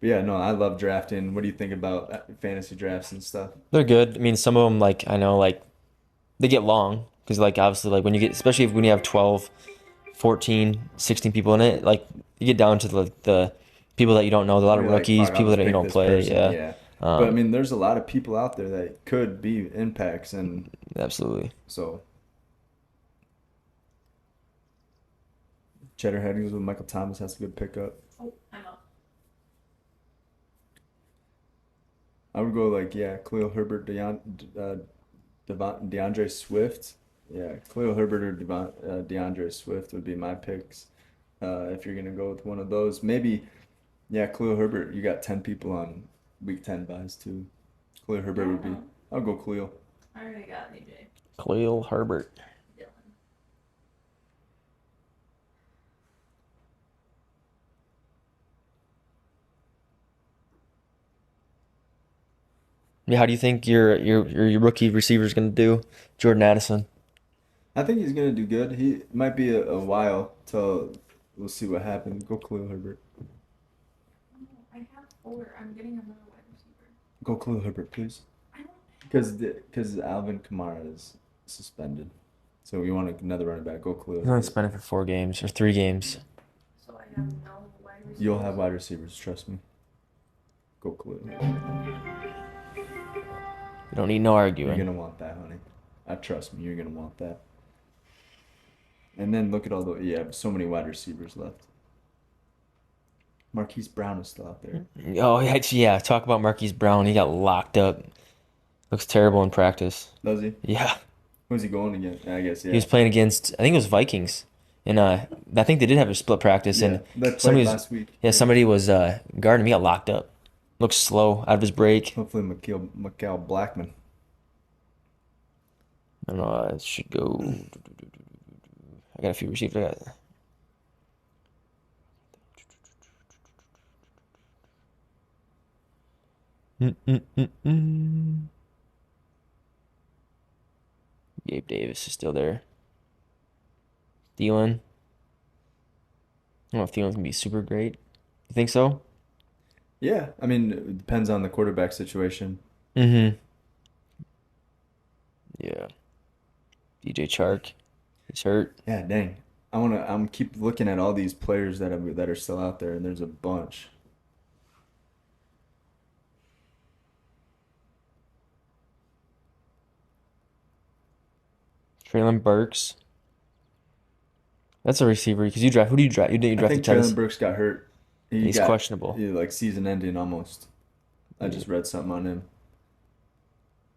But yeah, no, I love drafting. What do you think about fantasy drafts and stuff? They're good. I mean, some of them like I know like they get long because like obviously like when you get especially when you have 12, 14, 16 people in it, like you get down to the people that you don't know. A lot of You're like, rookies, "Fuck, I'll people just that you pick don't this play. person." Yeah. Yeah. But I mean, there's a lot of people out there that could be impacts, and Absolutely. so Cheddar Headings with Michael Thomas. That's a good pickup. Oh, I'm up. I would go like Khalil Herbert, DeAndre Swift. Yeah, Khalil Herbert or DeAndre Swift would be my picks. If you're gonna go with one of those, maybe Khalil Herbert. You got 10 people on week 10 buys too. Khalil Herbert would be. No. I'll go Khalil. I already got AJ. Khalil Herbert. Dylan. Yeah, how do you think your rookie receiver is going to do, Jordan Addison? I think he's gonna do good. He might be a while till we'll see what happens. Go Khalil Herbert. No, I have 4. I'm getting another wide receiver. Go Khalil Herbert, please. I don't Because Alvin Kamara is suspended, so we want another running back. Go Khalil He's only Herbert. spending for 4 games or 3 games. So I have no wide receivers. You'll have wide receivers. Trust me. Go Khalil. You don't need no You're arguing. gonna want that, honey. Trust me. You're gonna want that. And then look at all the so many wide receivers left. Marquise Brown is still out there. Oh, yeah. Talk about Marquise Brown. He got locked up. Looks terrible in practice. Does he? Yeah. Who's he going against? I guess He was playing against, I think it was Vikings. And I think they did have a split practice. Yeah, And they played somebody was, last week. somebody was guarding him. He got locked up. Looks slow out of his break. Hopefully, Mikael Blackman. I don't know. I should go. I got a few receivers. I got. Gabe Davis is still there. Thielen. I don't know if Thielen's gonna be super great. You think so? Yeah, I mean, it depends on the quarterback situation. Mm-hmm. Yeah. DJ Chark. He's hurt. Yeah, dang. I'm keep looking at all these players that are still out there, and there's a bunch. Traylon Burks. That's a receiver because you draft. Who do you draft? You didn't I draft think the tennis. Traylon Burks got hurt. He's questionable. Like season ending almost. I just read something on him.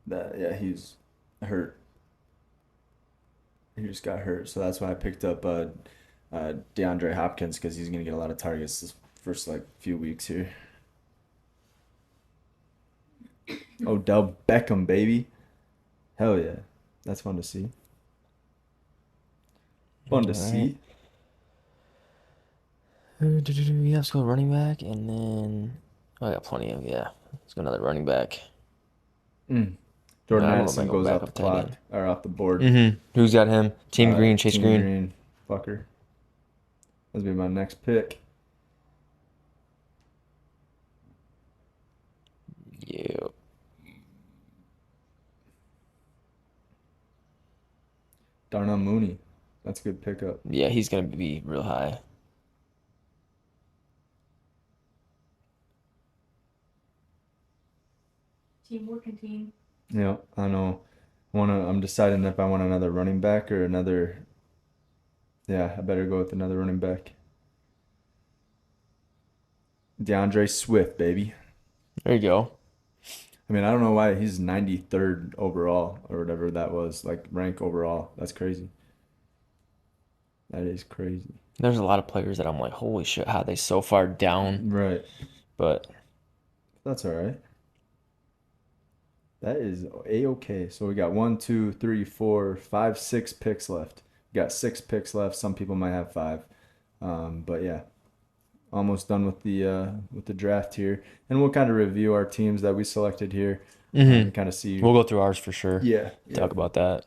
That he's hurt. He just got hurt, so that's why I picked up DeAndre Hopkins because he's gonna get a lot of targets this first few weeks here. Odell Beckham, baby. Hell yeah. That's fun to see. Fun to see. Yeah, let's go running back, and then I got plenty of Let's go another running back. Jordan I don't know if I Addison go goes back off the up tight clock end. or off the board. Mm-hmm. Who's got him? Team Green, Chase Team Green. Fucker. That's be my next pick. Yeah. Darnell Mooney. That's a good pickup. Yeah, he's gonna be real high. Teamwork and team. Yeah, I know. I'm deciding if I want another running back or another. Yeah, I better go with another running back. DeAndre Swift, baby. There you go. I mean, I don't know why he's 93rd overall or whatever that was, rank overall. That's crazy. That is crazy. There's a lot of players that I'm like, holy shit, how are they so far down? Right. But That's all right. That is a-okay. So we got 1, 2, 3, 4, 5, 6 picks left. We got 6 picks left. Some people might have 5. But yeah, almost done with the draft here, and we'll kind of review our teams that we selected here. And kind of see. we'll go through ours for sure. Yeah. Talk about that.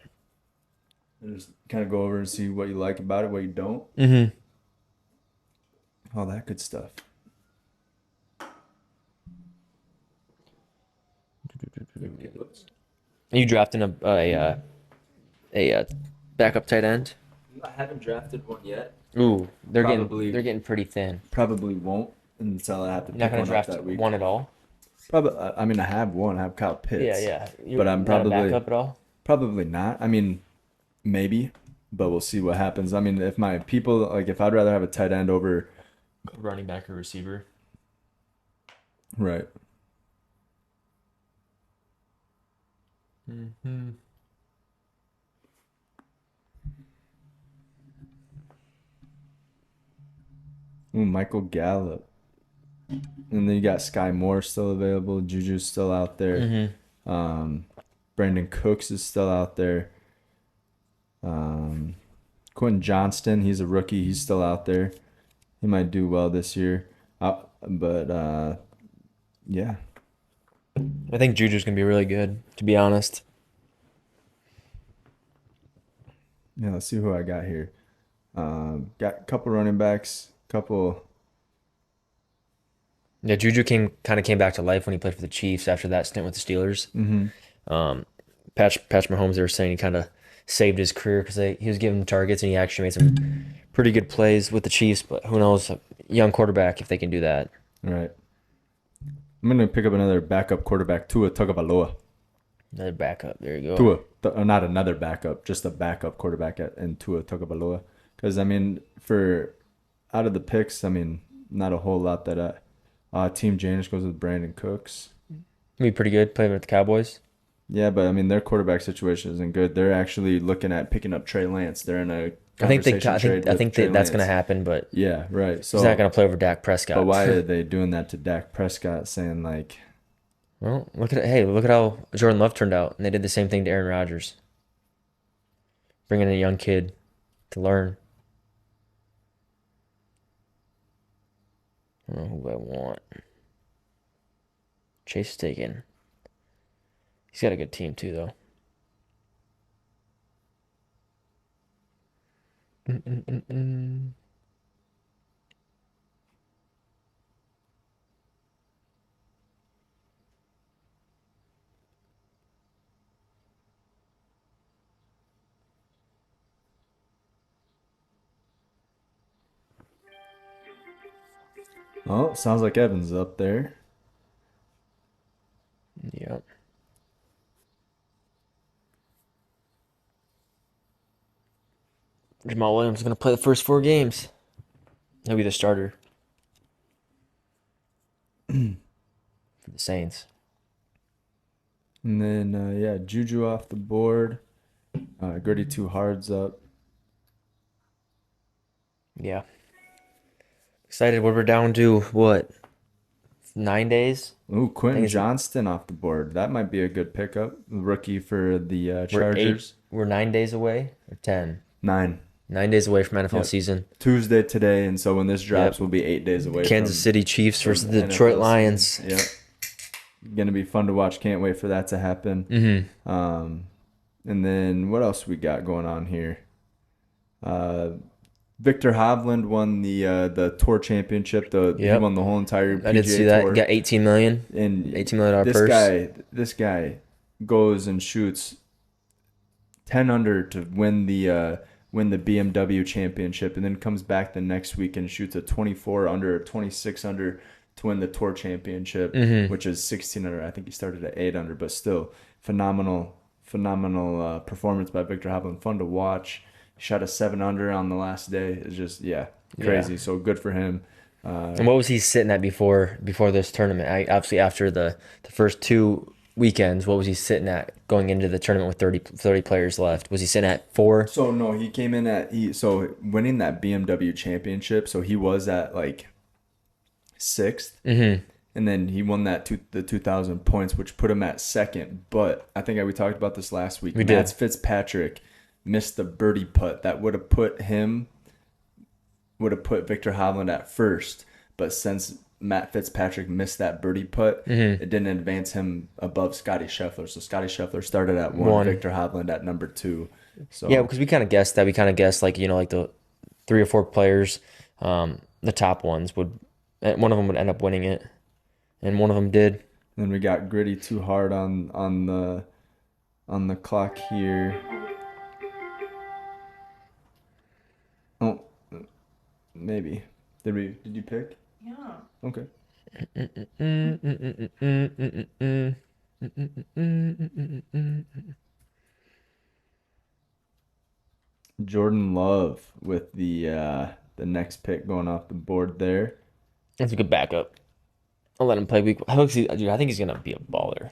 And just kind of go over and see what you like about it, what you don't. Mm-hmm. All that good stuff. Are you drafting a backup tight end? I haven't drafted one yet. Ooh, they're Probably. getting pretty thin. Probably won't until I have to You're not pick gonna one up draft that week. one at all. Probably. I mean, I have one. I have Kyle Yeah, Pitts, yeah. You're but I'm not a probably backup at all. probably not. I mean, maybe, but we'll see what happens. I mean, if my people like, if I'd rather have a tight end over, Running back or receiver. right? Mm-hmm. Ooh, Michael Gallup, and then you got Sky Moore still available. Juju's still out there. Mm-hmm. Um, Brandon Cooks is still out there. Um, Quentin Johnston, he's a rookie. He's still out there. He might do well this year. But yeah, I think Juju's gonna be really good, to be honest. yeah. Let's see who I got here. Got a couple running backs, couple. Yeah, Juju came back to life when he played for the Chiefs after that stint with the Steelers. Mm-hmm. Um, Patch Mahomes, they were saying he kind of saved his career because he was giving him targets and he actually made some pretty good plays with the Chiefs. But who knows, young quarterback if they can do that. Right. I'm gonna pick up another backup quarterback, Tua Tagovailoa. Another backup. There you go. Not another backup, just a backup quarterback in Tua Tagovailoa. Because I mean, for out of the picks, I mean, not a whole lot that Team James goes with Brandon Cooks. Be pretty good playing with the Cowboys. Yeah, but I mean, their quarterback situation isn't good. They're actually looking at picking up Trey Lance. They're in a I think conversation trade with Trey that's Lance. gonna happen, but Yeah, right. So he's not gonna play over Dak Prescott. but why are they doing that to Dak Prescott? Saying like, Well, look at how Jordan Love turned out, and they did the same thing to Aaron Rodgers, bringing in a young kid to learn. I don't know who I want. Chase is taken. He's got a good team too, though. Mm-mm-mm-mm. oh, sounds like Evans up there. Yep. Jamal Williams is gonna play the first 4 games. He'll be the starter for the Saints. And then yeah, Juju off the board. Gritty Two Hard's up. Yeah. Excited. What we're down to what? 9 days. Ooh, Quentin it's- Johnston off the board. That might be a good pickup. Rookie for the Chargers. We're 9 days away or 10. 9. 9 days away from NFL Yep. season. Tuesday today, and so when this drops, Yep. we'll be 8 days away. Kansas from, City Chiefs versus from the Detroit NFL Lions. season. Yep. Gonna be fun to watch. Can't wait for that to happen. Mm-hmm. And then what else we got going on here? Victor Hovland won the tour championship. He Yep. won the whole entire PGA I did see that. Tour. Got 18 million. And $18 million purse. This guy goes and shoots 10 under to win the BMW championship, and then comes back the next week and shoots a 24 under or 26 under to win the tour championship, which is 16 under. I think he started at 8 under, but still phenomenal performance by Victor Hovland. Fun to watch. He shot a 7 under on the last day. It's just crazy. Yeah. So good for him. And what was he sitting at before this tournament? Obviously, after the first 2 weekends, what was he sitting at going into the tournament with 30 players left? Was he sitting at 4? So no, he came in at winning that BMW championship. So he was at like 6th, and then he won the 2,000 points, which put him at 2nd. But I think we talked about this last week. We did. Matt Fitzpatrick missed the birdie putt that would have put Victor Hovland at 1st. But since Matt Fitzpatrick missed that birdie putt, it didn't advance him above Scotty Scheffler. So Scotty Scheffler started at 1, Victor Hovland at number 2. So Yeah, because we kind of guessed that. We kind of guessed like the 3 or 4 players, the top ones one of them would end up winning it, and one of them did. then we got Gritty Too Hard on the clock here. Oh, maybe. Did you pick? Yeah. Okay. Jordan Love with the next pick going off the board there. That's a good backup. I'll let him play week. Dude, I think he's gonna be a baller.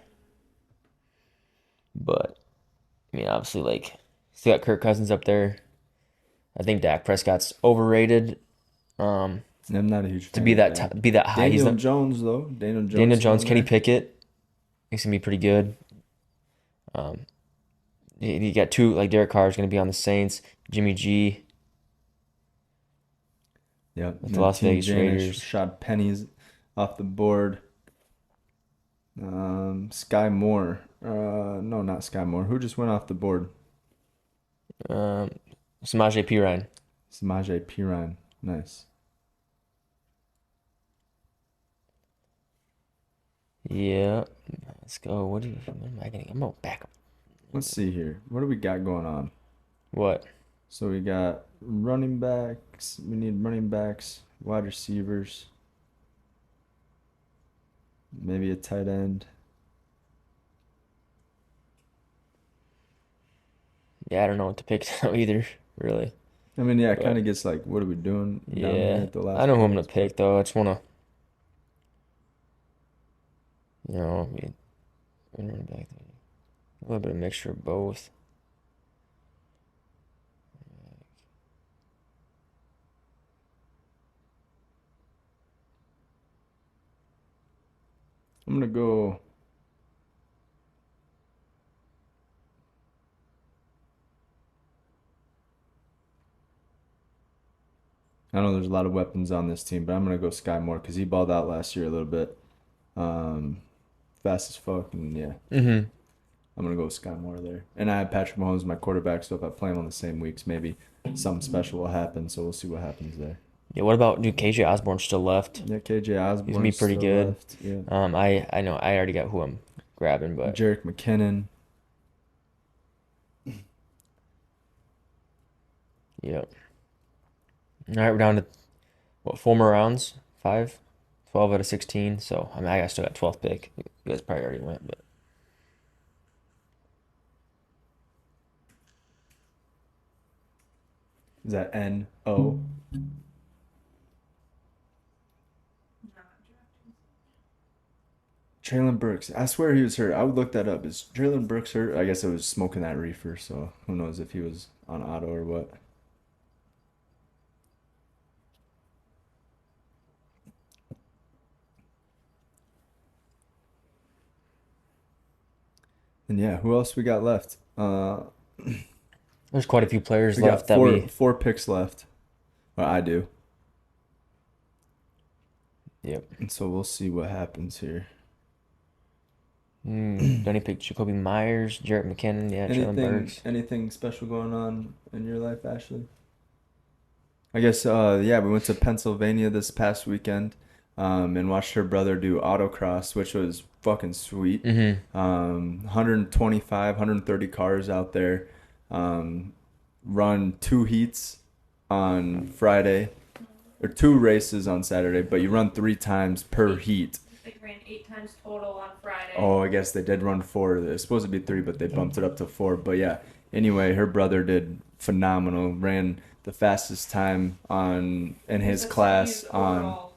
But I mean, obviously, like still got Kirk Cousins up there. I think Dak Prescott's overrated. Um, I'm not a huge to fan be of that Dak. be that high. He's Daniel not Jones though. Daniel Daniel Jones still Jones, in Kenny there. Pickett. He's gonna be pretty good. Um, you got two like Derek Carr is gonna be on the Saints. Jimmy G Yep. with And the then Las Team Vegas Janish Raiders. shot pennies off the board. Sky Moore. No, not Sky Moore. Who just went off the board? Um, Samaje Perine. Samaje Perine. Nice. Yeah. Let's go. What am I getting? I'm gonna back up. Let's see here. What do we got going on? What? So we got running backs. We need running backs, wide receivers, maybe a tight end. Yeah, I don't know what to pick now either, really. I mean, yeah, it kind But of gets like, what are we doing down here yeah, at the I last know who I'm gonna place? pick though. I just wanna, be running back a little bit of mixture of both. I'm gonna go. I know there's a lot of weapons on this team, but I'm gonna go Sky Moore because he balled out last year a little bit. Um, Fast as fuck, and yeah, Mm-hmm. I'm gonna go with Sky Moore there. And I have Patrick Mahomes, my quarterback, so if I play him on the same weeks, maybe something special will happen. So we'll see what happens there. Yeah. What about dude? KJ Osborne still left. Yeah, KJ He's gonna be Osborne pretty still good. left. Yeah, I know I already got who I'm grabbing, but Jerick McKinnon. yeah. All right, we're down to what, 4 more rounds? Five? 12 out of 16. So I mean, I still got 12th pick. You guys probably already went, but Is that N-O? Traylon Burks. I swear he was hurt. I would look that up. Is Traylon Burks hurt? I guess it was smoking that reefer, so who knows if he was on auto or what. And yeah, who else we got left? there's quite a few players We got left that we. four picks left. Well, I do. Yep. And so we'll see what happens here. Donnie picked Jacoby Myers, Jarrett McKinnon, yeah, Traylon Burks. Anything special going on in your life, Ashley? I guess yeah, we went to Pennsylvania this past weekend, and watched her brother do autocross, which was fucking sweet. Mm-hmm. 125, 130 cars out there. Run two heats on Friday, or two races on Saturday, but you run three times per heat. They ran 8 times total on Friday. Oh, I guess they did run four. It's supposed to be three, but they bumped it up to four. But yeah, anyway, her brother did phenomenal. Ran the fastest time in his class on.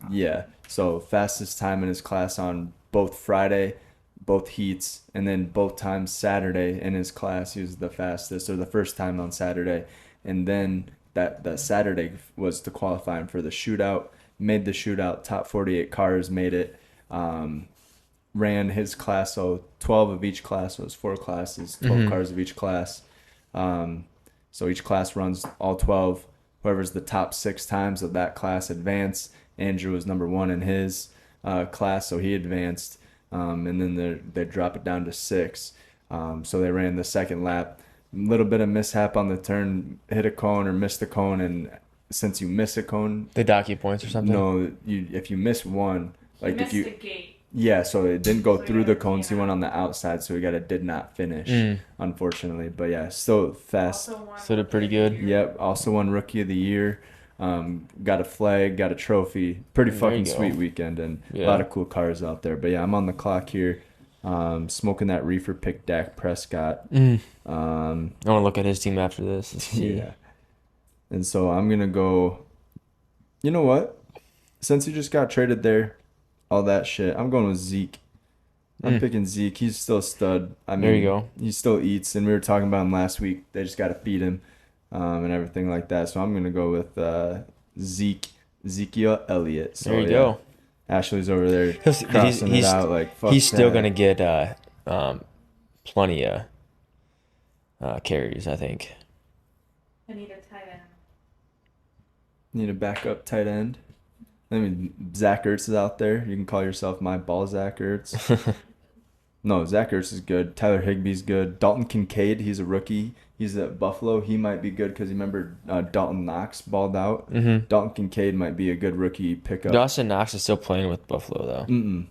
Yeah, so fastest time in his class on both Friday, both heats, and then both times Saturday in his class. He was the fastest, or the first time on Saturday, and then that Saturday was to qualify him for the shootout. Made the shootout. Top 48 cars made it. Ran his class, so 12 of each class, so it was four classes, 12 cars of each class. So each class runs all 12. Whoever's the top six times of that class advance. Andrew was number one in his class, so he advanced. And then they drop it down to six. So they ran the second lap. A little bit of mishap on the turn, hit a cone or missed a cone, and since you miss a cone, They dock you points or something? no, if you miss one, He like if missed you the gate. yeah, so it didn't go So he through got the a cones. He DNF. went on the outside, so he got a did not finish, Mm. unfortunately. But yeah, still fast. Also won So did pretty Rookie of good. the Year. Yep, also won Rookie of the Year. Got a flag, got a trophy. Pretty There you fucking go. sweet weekend, and a Yeah. lot of cool cars out there. But yeah, I'm on the clock here, smoking that reefer. Pick Dak Prescott. Mm. Um, I want to look at his team after this and see. yeah, and so I'm gonna go. You know what? Since he just got traded there, all that shit, I'm going with Zeke. I'm Mm. picking Zeke. He's still a stud. I There you mean, go. he still eats, and we were talking about him last week. They just got to feed him, and everything like that. So I'm gonna go with Ezekiel Elliott. So There you yeah, go. Ashley's over there He's crossing it out like fuck he's still that. gonna get plenty of carries, I think. I need a tight end. Need a backup tight end. I mean, Zach Ertz is out there. You can call yourself my ball Zach Ertz. No, Zach Ertz is good. Tyler Higbee's good. Dalton Kincaid, he's a rookie. He's at Buffalo. He might be good because you remember Dalton Knox balled out. Mm-hmm. Dalton Kincaid might be a good rookie pickup. Dawson Knox is still playing with Buffalo though. Mm-mm.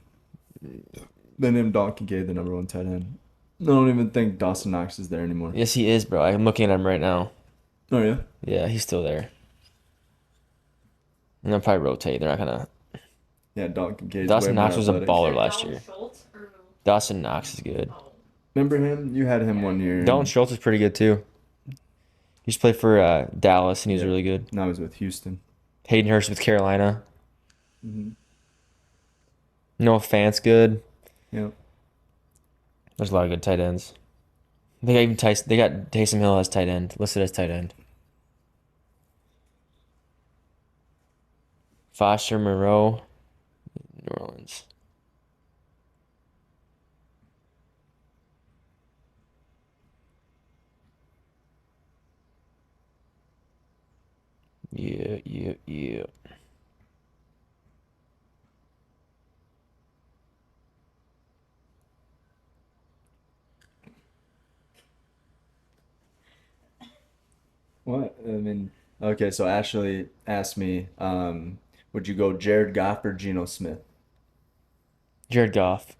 They named Dalton Kincaid the number one tight end. I don't even think Dawson Knox is there anymore. Yes, he is, bro. I'm looking at him right now. Oh, yeah? Yeah, he's still there. And they'll probably rotate. They're not gonna. Yeah, Dalton Kincaid. Dawson Knox was a baller Is it last Dalton year. Schultz or who? Dawson Knox is good. Oh, Remember him? You had him one year. Dalton Schultz is pretty good too. He used to play for Dallas, and he was Yeah. really good. Now he's with Houston. Hayden Hurst with Carolina. Mm-hmm. Noah Fant's good. Yeah. There's a lot of good tight ends. They got even They got Taysom Hill as tight end, listed as tight end. Foster Moreau, New Orleans. Yeah. What? I mean, okay, so Ashley asked me, would you go Jared Goff or Geno Smith? Jared Goff.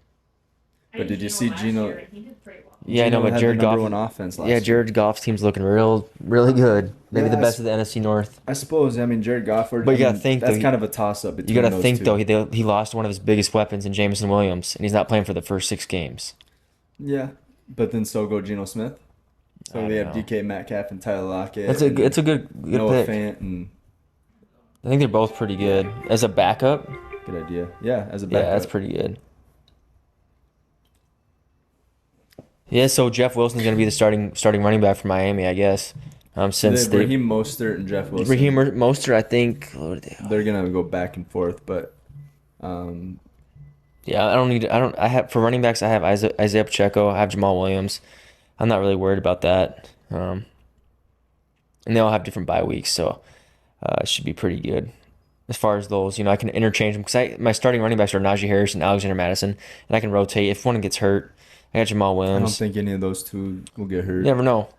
I But had did you Geno see last Geno- year, and he did pretty well. Yeah, I know, Geno but had Jared the number Goff. one offense last Yeah, year. Jared Goff's team's looking really good. Maybe Yeah, the best of the NFC North. I suppose. I mean, Jared Goff. But you gotta think, that's though, kind of a toss-up between You got to those think two. though, he lost one of his biggest weapons in Jameson Williams, and he's not playing for the first 6 games. Yeah, but then so go Geno Smith. So I they don't have know. DK Metcalf and Tyler Lockett. It's a and good Noah pick. Fant and I think they're both pretty good as a backup. good idea. Yeah, as a Yeah, backup. that's pretty good. Yeah, so Jeff Wilson's gonna be the starting running back for Miami, I guess. Since They Raheem Mostert and Jeff Wilson. Raheem Mostert, I think. What do they have? They're gonna go back and forth, but Yeah, I have for running backs. I have Isaiah Pacheco. I have Jamal Williams. I'm not really worried about that. And they all have different bye weeks, so it should be pretty good. As far as those, I can interchange them because my starting running backs are Najee Harris and Alexander Madison, and I can rotate if one gets hurt. I got Jamal I don't Williams. think any of those two will get hurt. You never know,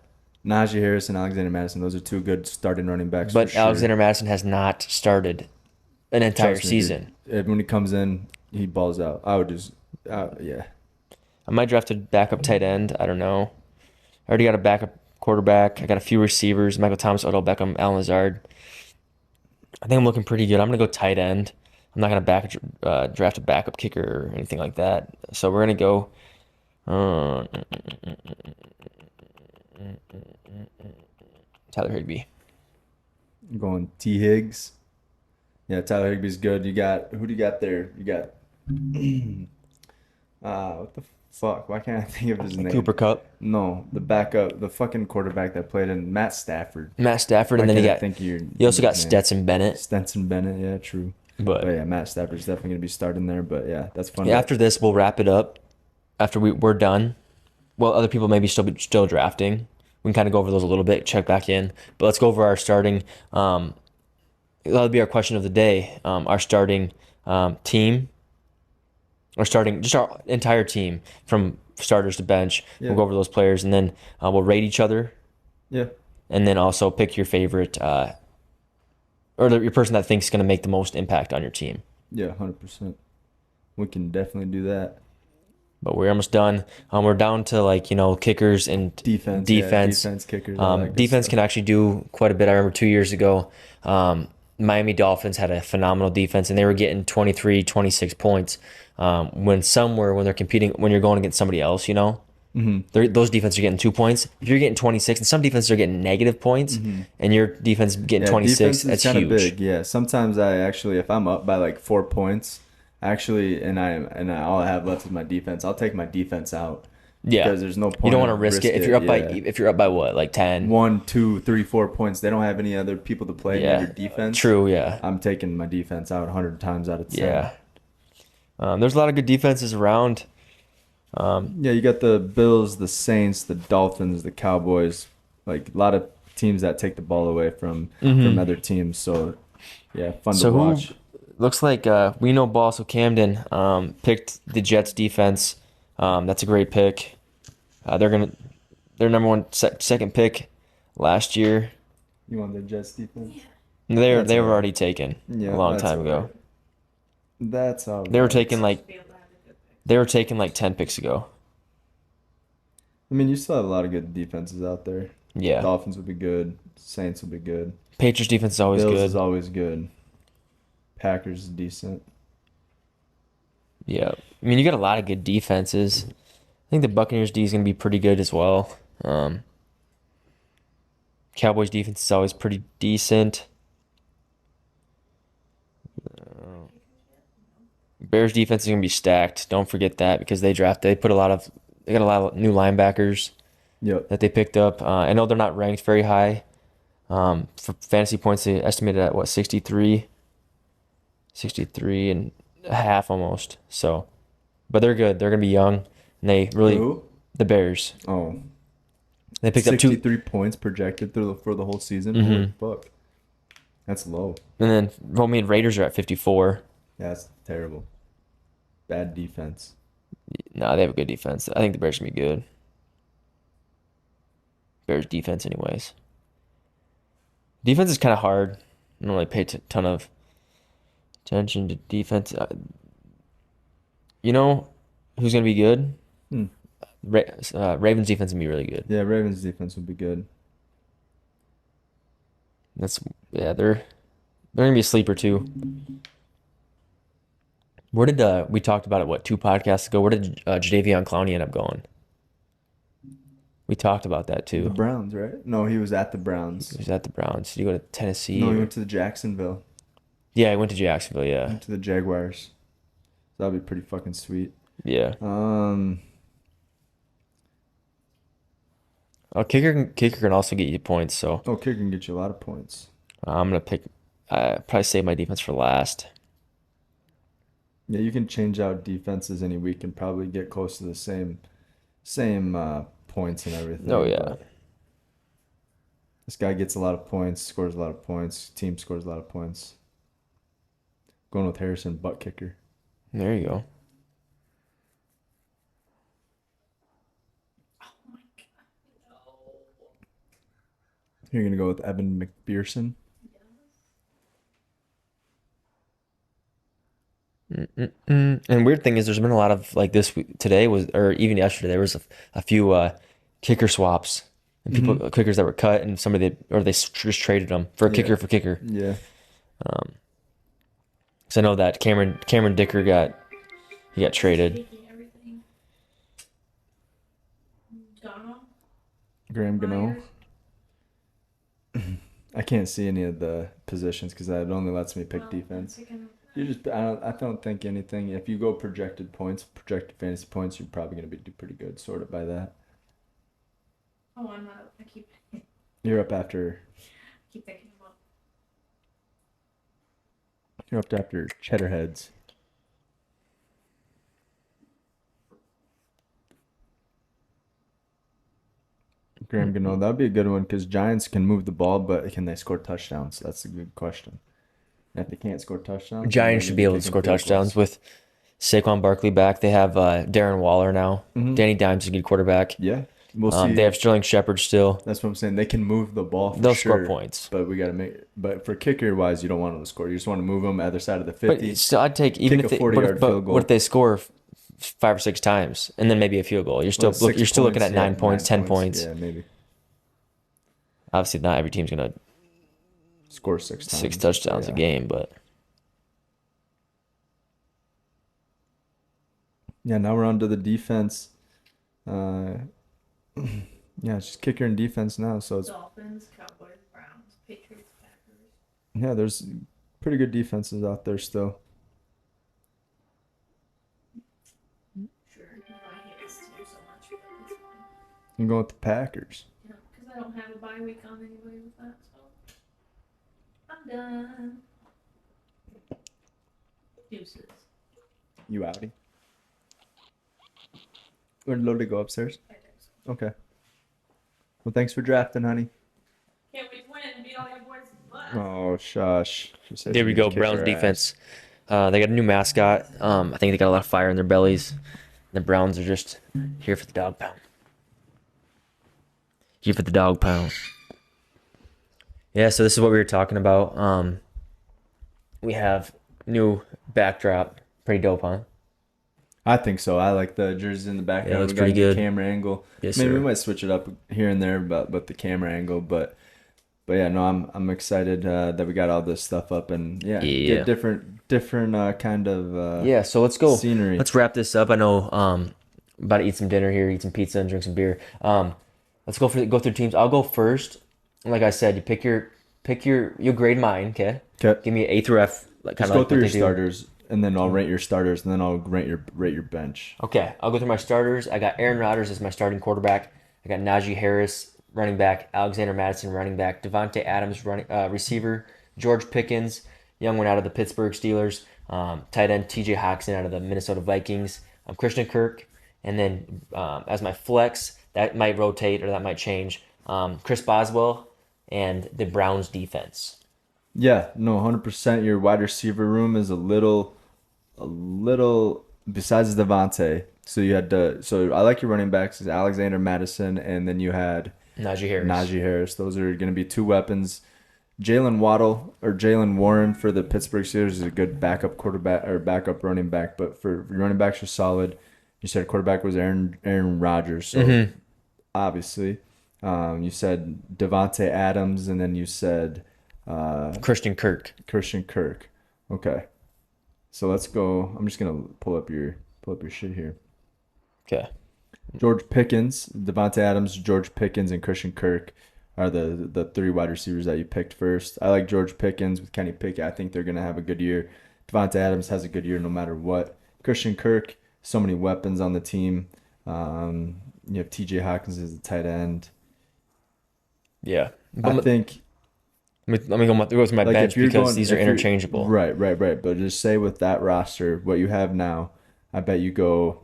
Najee Harris and Alexander Madison, those are two good starting running backs. but for sure. Alexander Madison has not started an entire Trust me, season. dude. When he comes in, he balls out. I would just, yeah. I might draft a backup tight end. I don't know. I already got a backup quarterback. I got a few receivers: Michael Thomas, Odell Beckham, Alan Lazard. I think I'm looking pretty good. I'm gonna go tight end. I'm not gonna draft a backup kicker or anything like that. So we're gonna go. Tyler Higbee. I'm going T. Higgs. Yeah, Tyler Higbee's good. Who do you got there? You got, what the fuck? Why can't I think of his name? Cooper Kupp. No, the backup, the fucking quarterback that played in Matt Stafford. Matt Stafford, Why and then can't I think of you also got his name? Stetson Bennett. Stenson Bennett, yeah, true. But But yeah, Matt Stafford's definitely gonna be starting there. But yeah, that's fun. yeah, after this, we'll wrap it up. After we're done. Well, other people maybe still drafting. We can kind of go over those a little bit, check back in. But let's go over our starting. That'll be our question of the day. Our starting team. Or starting just our entire team from starters to bench. Yeah. We'll go over those players, and then we'll rate each other, Yeah, and then also pick your favorite your person that thinks is going to make the most impact on your team. yeah, 100%. We can definitely do that. But we're almost done. We're down to kickers and Defense, Defense. defense kickers. all that good Defense stuff. can actually do quite a bit. I remember 2 years ago, Miami Dolphins had a phenomenal defense, and they were getting 23, 26 points. When they're competing, when you're going against somebody else, those defenses are getting 2 points. If you're getting 26, and some defenses are getting negative points, and your defense getting Yeah, 26, defense is that's kind of huge. big. Yeah, sometimes I actually, if I'm up by like 4 points, actually, all I have left is my defense, I'll take my defense out Yeah, because there's no you don't point want to of risk risk it if it. Yeah, you're up by what, like 10. 1, 2, 3, 4 points. They don't have any other people to play near Yeah, your defense. true. Yeah, I'm taking my defense out 100 times out of 10. yeah. There's a lot of good defenses around. Yeah, you got the Bills, the Saints, the Dolphins, the Cowboys, like a lot of teams that take the ball away from other teams. So yeah, fun to So who watch. looks like we know ball. So Camden picked the Jets defense. That's a great pick. Their number one second pick last year. You want the Jets defense? Yeah. That's They all were right. already taken Yeah, a long that's time all ago. right. That's all They were right. taken like Should be able to have a good pick. they were taken like 10 picks ago. I mean, you still have a lot of good defenses out there. Yeah. Dolphins will be good. Saints will be good. Patriots defense is always Bills good. is always good. Packers is decent. Yeah. I mean, you got a lot of good defenses. I think the Buccaneers D is going to be pretty good as well. Cowboys defense is always pretty decent. Bears defense is going to be stacked. Don't forget that because they got a lot of new linebackers Yep. that they picked up. I know they're not ranked very high. For fantasy points, they estimated at 63 and a half almost. So, but they're good. They're going to be young. And they really, Who? the Bears, Oh, they picked up 63 points projected for the whole season. Holy fuck. That's low. and then Raiders are at 54. That's terrible. Bad defense. No, they have a good defense. I think the Bears can be good. Bears defense, anyways. Defense is kind of hard. I don't really pay a ton of attention to defense. You know who's going to be good? Hmm. Ravens defense will be really good. Yeah, Ravens defense would be good. They're gonna be a sleeper too. Where did we talked about it 2 podcasts ago? Where did Jadeveon Clowney end up going? We talked about that The too. Browns, right? No, he was at the Browns. He was at the Browns. Did he go to Tennessee? No, he went to the Jacksonville. Yeah, he went to Jacksonville. Yeah, Went to the Jaguars. That'd be pretty fucking sweet. yeah. Kicker can also get you points. So Kicker can get you a lot of points. I'm gonna pick. Probably save my defense for last. Yeah, you can change out defenses any week and probably get close to the same points and everything. Oh yeah. But this guy gets a lot of points, scores a lot of points, team scores a lot of points. Going with Harrison, butt kicker. There you go. Oh my god. No. You're gonna go with Evan McPherson. And weird thing is, there's been a lot of like today or even yesterday, there was a few kicker swaps and people kickers that were cut and they just traded them for a kicker Yeah. for kicker. Yeah. Because I know that Cameron Dicker got traded. Taking everything. Gano. Graham Gano. Myers. I can't see any of the positions because it only lets me pick Well, defense. I'm picking- I don't think anything. If you go projected fantasy points, you're probably gonna do pretty good. Sort it by that. Oh, I'm not. I keep You're up after. thinking about. You're up after Cheddarheads. Graham Gano, that'd be a good one because Giants can move the ball, but can they score touchdowns? That's a good question. And if they can't score touchdowns, then Giants they're should gonna be able to kicking score field touchdowns goals. with Saquon Barkley back. They have Darren Waller now. Mhm. Danny Dimes is a good quarterback. Yeah, we'll see. They have Sterling Shepard still. That's what I'm saying. They can move the ball. They'll sure, score points. but we gotta make. But for kicker wise, you don't want them to score. You just want to move them either side of the But 50. still, I'd take even Kick if a they 40-yard field goal. what if they score 5 or 6 times and then maybe a field goal? You're still Well, 6 looking at points, 9 yeah, points, 10 9 points. Yeah, maybe. Obviously, not every team's gonna score 6 times. 6 touchdowns a game, but Yeah, now we're on to the defense. Yeah, it's just kicker and defense now. So it's Dolphins, Cowboys, Browns, Patriots, Packers. yeah, there's pretty good defenses out there still. Sure, you know I hate this team so much, but it's fine. I'm going with the Packers. Yeah, because I don't have a bye week on anybody with that, so I'm done. Deuces. You outie? We're loaded to go upstairs. I think so. Okay. Well, thanks for drafting, honey. Can't wait to win it and beat all your boys' butt. Oh, shush. She said there she's we gonna go. kick Browns her defense. They got a new mascot. I think they got a lot of fire in their bellies. The Browns are just here for the dog pound. Here for the dog pound. Yeah, so this is what we were talking about. We have new backdrop. Pretty dope, huh? I think so. I like the jerseys in the background. Yeah, looks We got pretty a new good. camera angle. Yes, Maybe we sir. might switch it up here and there, but the camera angle. But yeah, no, I'm excited that we got all this stuff up and Yeah. get different kind of Yeah, so let's go. scenery. Let's wrap this up. I know about to eat some dinner here, eat some pizza and drink some beer. Let's go through teams. I'll go first. Like I said, you grade mine, okay? Okay. Give me an A through F, like kind Just of go like through what your they do. starters, and then I'll rate your starters, and then I'll rate your bench. Okay, I'll go through my starters. I got Aaron Rodgers as my starting quarterback. I got Najee Harris, running back. Alexander Madison, running back. Devontae Adams, receiver. George Pickens, young one out of the Pittsburgh Steelers. Tight end T.J. Hockenson out of the Minnesota Vikings. Christian Kirk, and then as my flex, that might rotate or that might change. Chris Boswell and the Browns defense. Yeah, no, 100%. Your wide receiver room is a little besides Devontae. So so I like your running backs is Alexander Madison, and then you had Najee Harris. Najee Harris. Those are going to be two weapons. Jalen Waddle or Jalen Warren for the Pittsburgh Steelers is a good backup quarterback or backup running back, but for your running backs are solid. You said quarterback was Aaron Rodgers, so obviously, you said Devontae Adams, and then you said Christian Kirk. Christian Kirk. Okay, so let's go. I'm just gonna pull up your shit here. Okay. George Pickens, Devontae Adams, George Pickens, and Christian Kirk are the three wide receivers that you picked first. I like George Pickens with Kenny Pickett. I think they're gonna have a good year. Devontae Adams has a good year no matter what. Christian Kirk, so many weapons on the team. You have T.J. Hawkins as the tight end. Yeah. I think Let me go through my like bench if you're because going, these are if you're- interchangeable. Right. But just say with that roster, what you have now, I bet you go.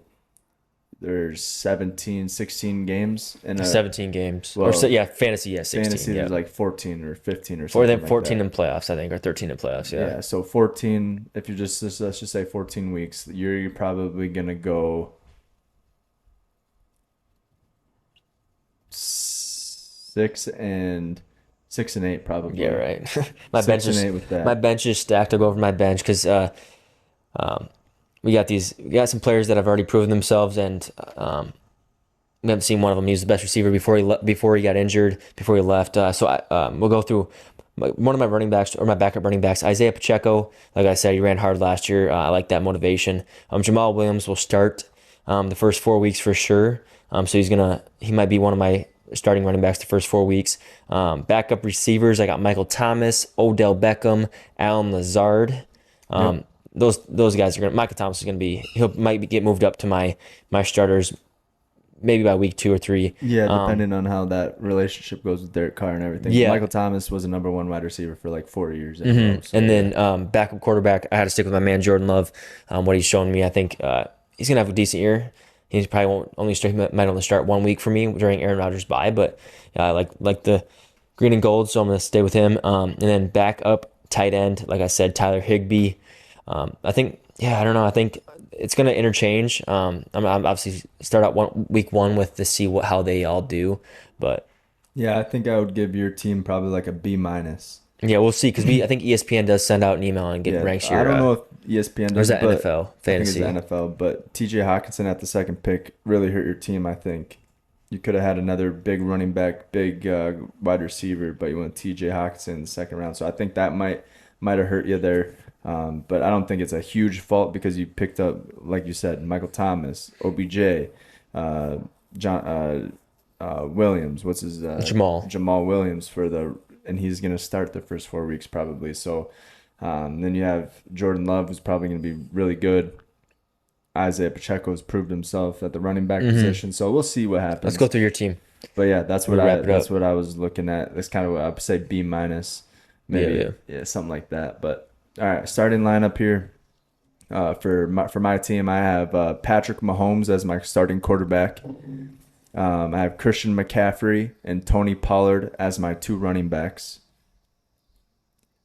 There's 17, 16 games in a 17 games. Well, Fantasy, 16. fantasy. Yeah. There's like 14 or 15 or Or something then like 14 that. in playoffs, I think, or 13 in playoffs. Yeah. So 14. If you just let's just say 14 weeks, you're probably gonna go 6-8 probably. Yeah, right. my 6-8 with that. my bench is stacked. I'll go over my bench because we got some players that have already proven themselves, and we haven't seen one of them. He was the best receiver before he got injured, before he left. We'll go through one of my running backs or my backup running backs, Isaiah Pacheco. Like I said, he ran hard last year. I like that motivation. Jamal Williams will start the first 4 weeks for sure. So he might be one of my starting running backs the first 4 weeks. Backup receivers, I got Michael Thomas, Odell Beckham, Alan Lazard. Those guys are gonna. Michael Thomas is gonna be. Might get moved up to my starters, maybe by week 2 or 3. Yeah, depending on how that relationship goes with Derek Carr and everything. Yeah. Michael Thomas was a number 1 wide receiver for like 4 years. In a row, so And then backup quarterback, I had to stick with my man Jordan Love. What he's shown me, I think he's gonna have a decent year. He probably might only start 1 week for me during Aaron Rodgers' bye, but I like the green and gold, so I'm gonna stay with him. And then backup tight end, like I said, Tyler Higbee. I think I don't know. I think it's gonna interchange. I'm obviously start out week 1 with to see how they all do, but yeah, I think I would give your team probably like a B minus. yeah, we'll see because I think ESPN does send out an email and get ranks your. I don't know if ESPN does, or is that but NFL I think fantasy? it's NFL, but T.J. Hawkinson at the second pick really hurt your team. I think You could have had another big running back, big wide receiver, but you went T.J. Hawkinson in the second round. So I think that might have hurt you there. But I don't think it's a huge fault because you picked up, like you said, Michael Thomas, OBJ, John Williams. What's his Jamal Williams and he's gonna start the first 4 weeks probably. So then you have Jordan Love, who's probably gonna be really good. Isaiah Pacheco has proved himself at the running back position, so we'll see what happens. Let's go through your team. But yeah, that's what I was looking at. That's kind of what I would say B minus, maybe yeah, something like that. But all right, starting lineup here. For my team, I have Patrick Mahomes as my starting quarterback. I have Christian McCaffrey and Tony Pollard as my 2 running backs.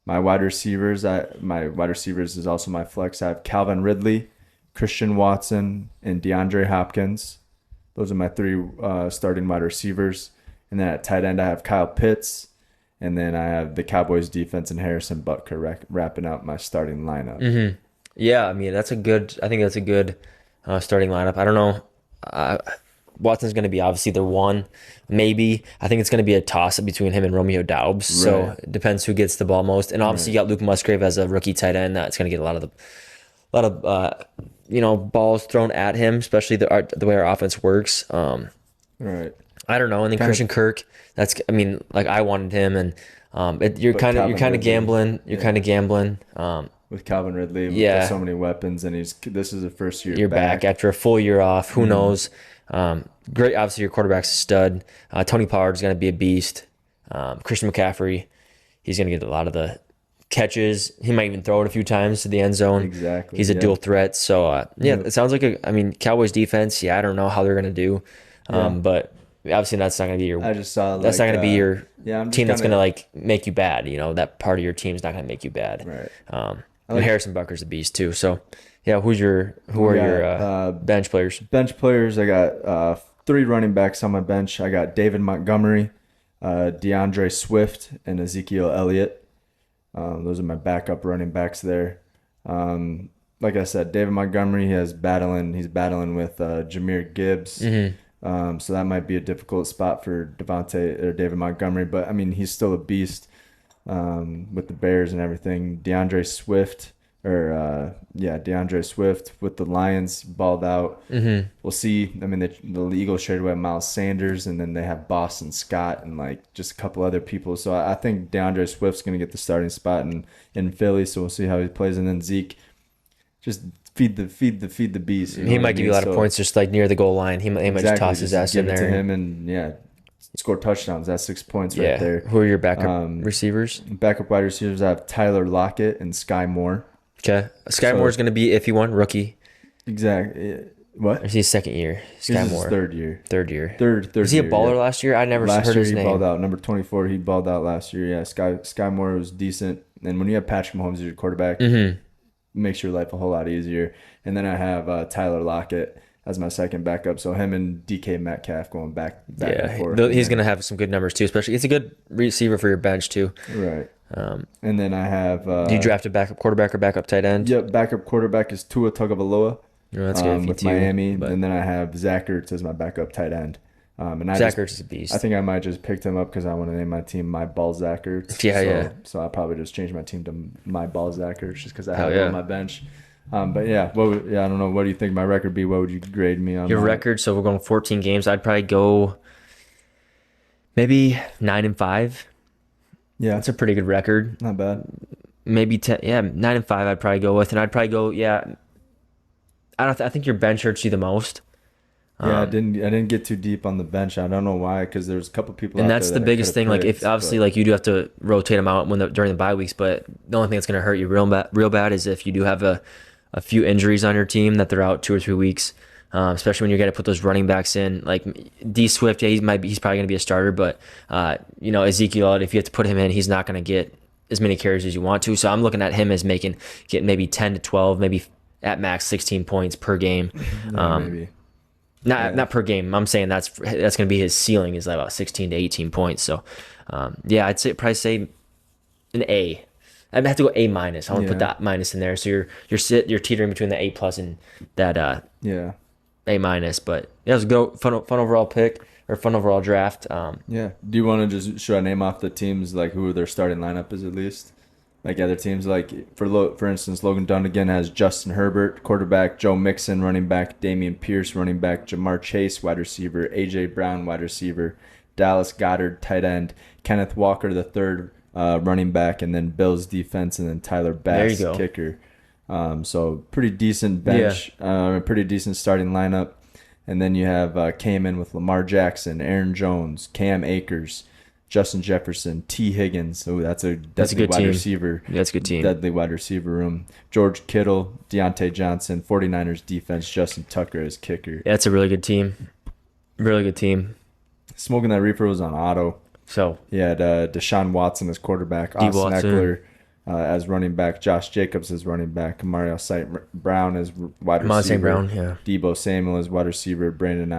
My wide receivers is also my flex. I have Calvin Ridley, Christian Watson, and DeAndre Hopkins. Those are my 3 starting wide receivers. And then at tight end, I have Kyle Pitts. And then I have the Cowboys defense and Harrison Butker wrapping out my starting lineup. Mm-hmm. Yeah, I mean, I think that's a good starting lineup. I don't know. Watson's going to be obviously the one, maybe. I think it's going to be a toss-up between him and Romeo Doubs. Right. So it depends who gets the ball most. And obviously you got Luke Musgrave as a rookie tight end. That's going to get a lot of balls thrown at him, especially the way our offense works. Right. I don't know. And then Christian Kirk, I wanted him, and you're kind of gambling. You're kind of gambling. With Calvin Ridley, with so many weapons, and this is the first year you're back after a full year off. Who knows? Great. Obviously, your quarterback's a stud. Tony Pollard's going to be a beast. Christian McCaffrey, he's going to get a lot of the catches. He might even throw it a few times to the end zone. Exactly. He's a dual threat. So, it sounds like Cowboys defense, I don't know how they're going to do. But obviously that's not going to be your that's not going to be your team that's going to make you bad. That part of your team is not going to make you bad. Right. And Harrison Butker's a beast too. So, who are your bench players? Bench players, I got 3 running backs on my bench. I got David Montgomery, DeAndre Swift, and Ezekiel Elliott. Those are my backup running backs there. Like I said, David Montgomery, he's battling with Jahmyr Gibbs. Mm-hmm. So that might be a difficult spot for David Montgomery, but he's still a beast with the Bears and everything. DeAndre Swift with the Lions balled out. Mm-hmm. We'll see. The Eagles traded away Miles Sanders, and then they have Boston Scott and just a couple other people. So I think DeAndre Swift's going to get the starting spot in Philly. So we'll see how he plays. And then Zeke, just feed the beast. He might give you a lot of points just near the goal line. He might just toss his ass in there. Give it to him and score touchdowns. That's 6 points right there. Who are your backup receivers? Backup wide receivers, I have Tyler Lockett and Sky Moore. Okay. Sky Moore is going to be, if he won, rookie. Exactly. What? Or is he his second year? Sky Moore. Third year. Third Was he a baller last year? I never heard his name. Last year he balled out. Number 24, he balled out last year. Yeah, Sky Moore was decent. And when you have Patrick Mahomes as your quarterback, makes your life a whole lot easier. And then I have Tyler Lockett as my second backup. So him and DK Metcalf going back and forth. He's going to have some good numbers too, especially. It's a good receiver for your bench too. Right. And then I have... do you draft a backup quarterback or backup tight end? Yep, backup quarterback is Tua Tagovailoa that's good with Miami. And then I have Zach Ertz as my backup tight end. Zach Ertz is a beast. I think I might just picked him up because I want to name my team My Ball Zach Ertz. So I'll probably just change my team to My Ball Zach Ertz just because I have it on my bench. But I don't know. What do you think my record be? What would you grade me on? Your record? So we're going 14 games. I'd probably go maybe 9-5. Yeah, that's a pretty good record. Not bad. Maybe 10. Yeah, 9-5. I'd probably go with, and I'd probably go. Yeah, I think your bench hurts you the most. Yeah, I didn't get too deep on the bench. I don't know why, because there's a couple people. And that's the biggest thing. If obviously you do have to rotate them out during the bye weeks, but the only thing that's going to hurt you real bad is if you do have a few injuries on your team that they're out 2 or 3 weeks. Especially when you're going to put those running backs in, like D Swift. Yeah, he's probably going to be a starter, but Ezekiel, if you have to put him in, he's not going to get as many carries as you want to. So I'm looking at him as getting maybe 10 to 12, maybe at max 16 points per game. Maybe. Not per game. I'm saying that's going to be his ceiling is about 16 to 18 points. So I'd probably say an A. I'd have to go A minus. I want to put that minus in there. So you're teetering between the A plus and that A A minus. But yeah, it was a good, fun overall pick or fun overall draft. Yeah. Do you want to should I name off the teams like who their starting lineup is at least? Like other teams, like for instance, Logan Dunnigan has Justin Herbert, quarterback, Joe Mixon, running back, Damian Pierce, running back, Jamar Chase, wide receiver, AJ Brown, wide receiver, Dallas Goddard, tight end, Kenneth Walker, the third running back, and then Bills defense, and then Tyler There you Bass, go. kicker. So pretty decent bench, pretty decent starting lineup. And then you have came in with Lamar Jackson, Aaron Jones, Cam Akers, Justin Jefferson, T. Higgins. Oh, that's a good wide team. receiver. That's a good team. Deadly wide receiver room. George Kittle, Deontay Johnson, 49ers defense, Justin Tucker as kicker. Yeah, it's a really good team. Really good team. Smoking that reefer was on auto. So He had Deshaun Watson as quarterback, D. Austin Watson. Eckler as running back, Josh Jacobs as running back, Mario St. Brown as wide receiver, St. Brown, yeah. Debo Samuel as wide receiver, David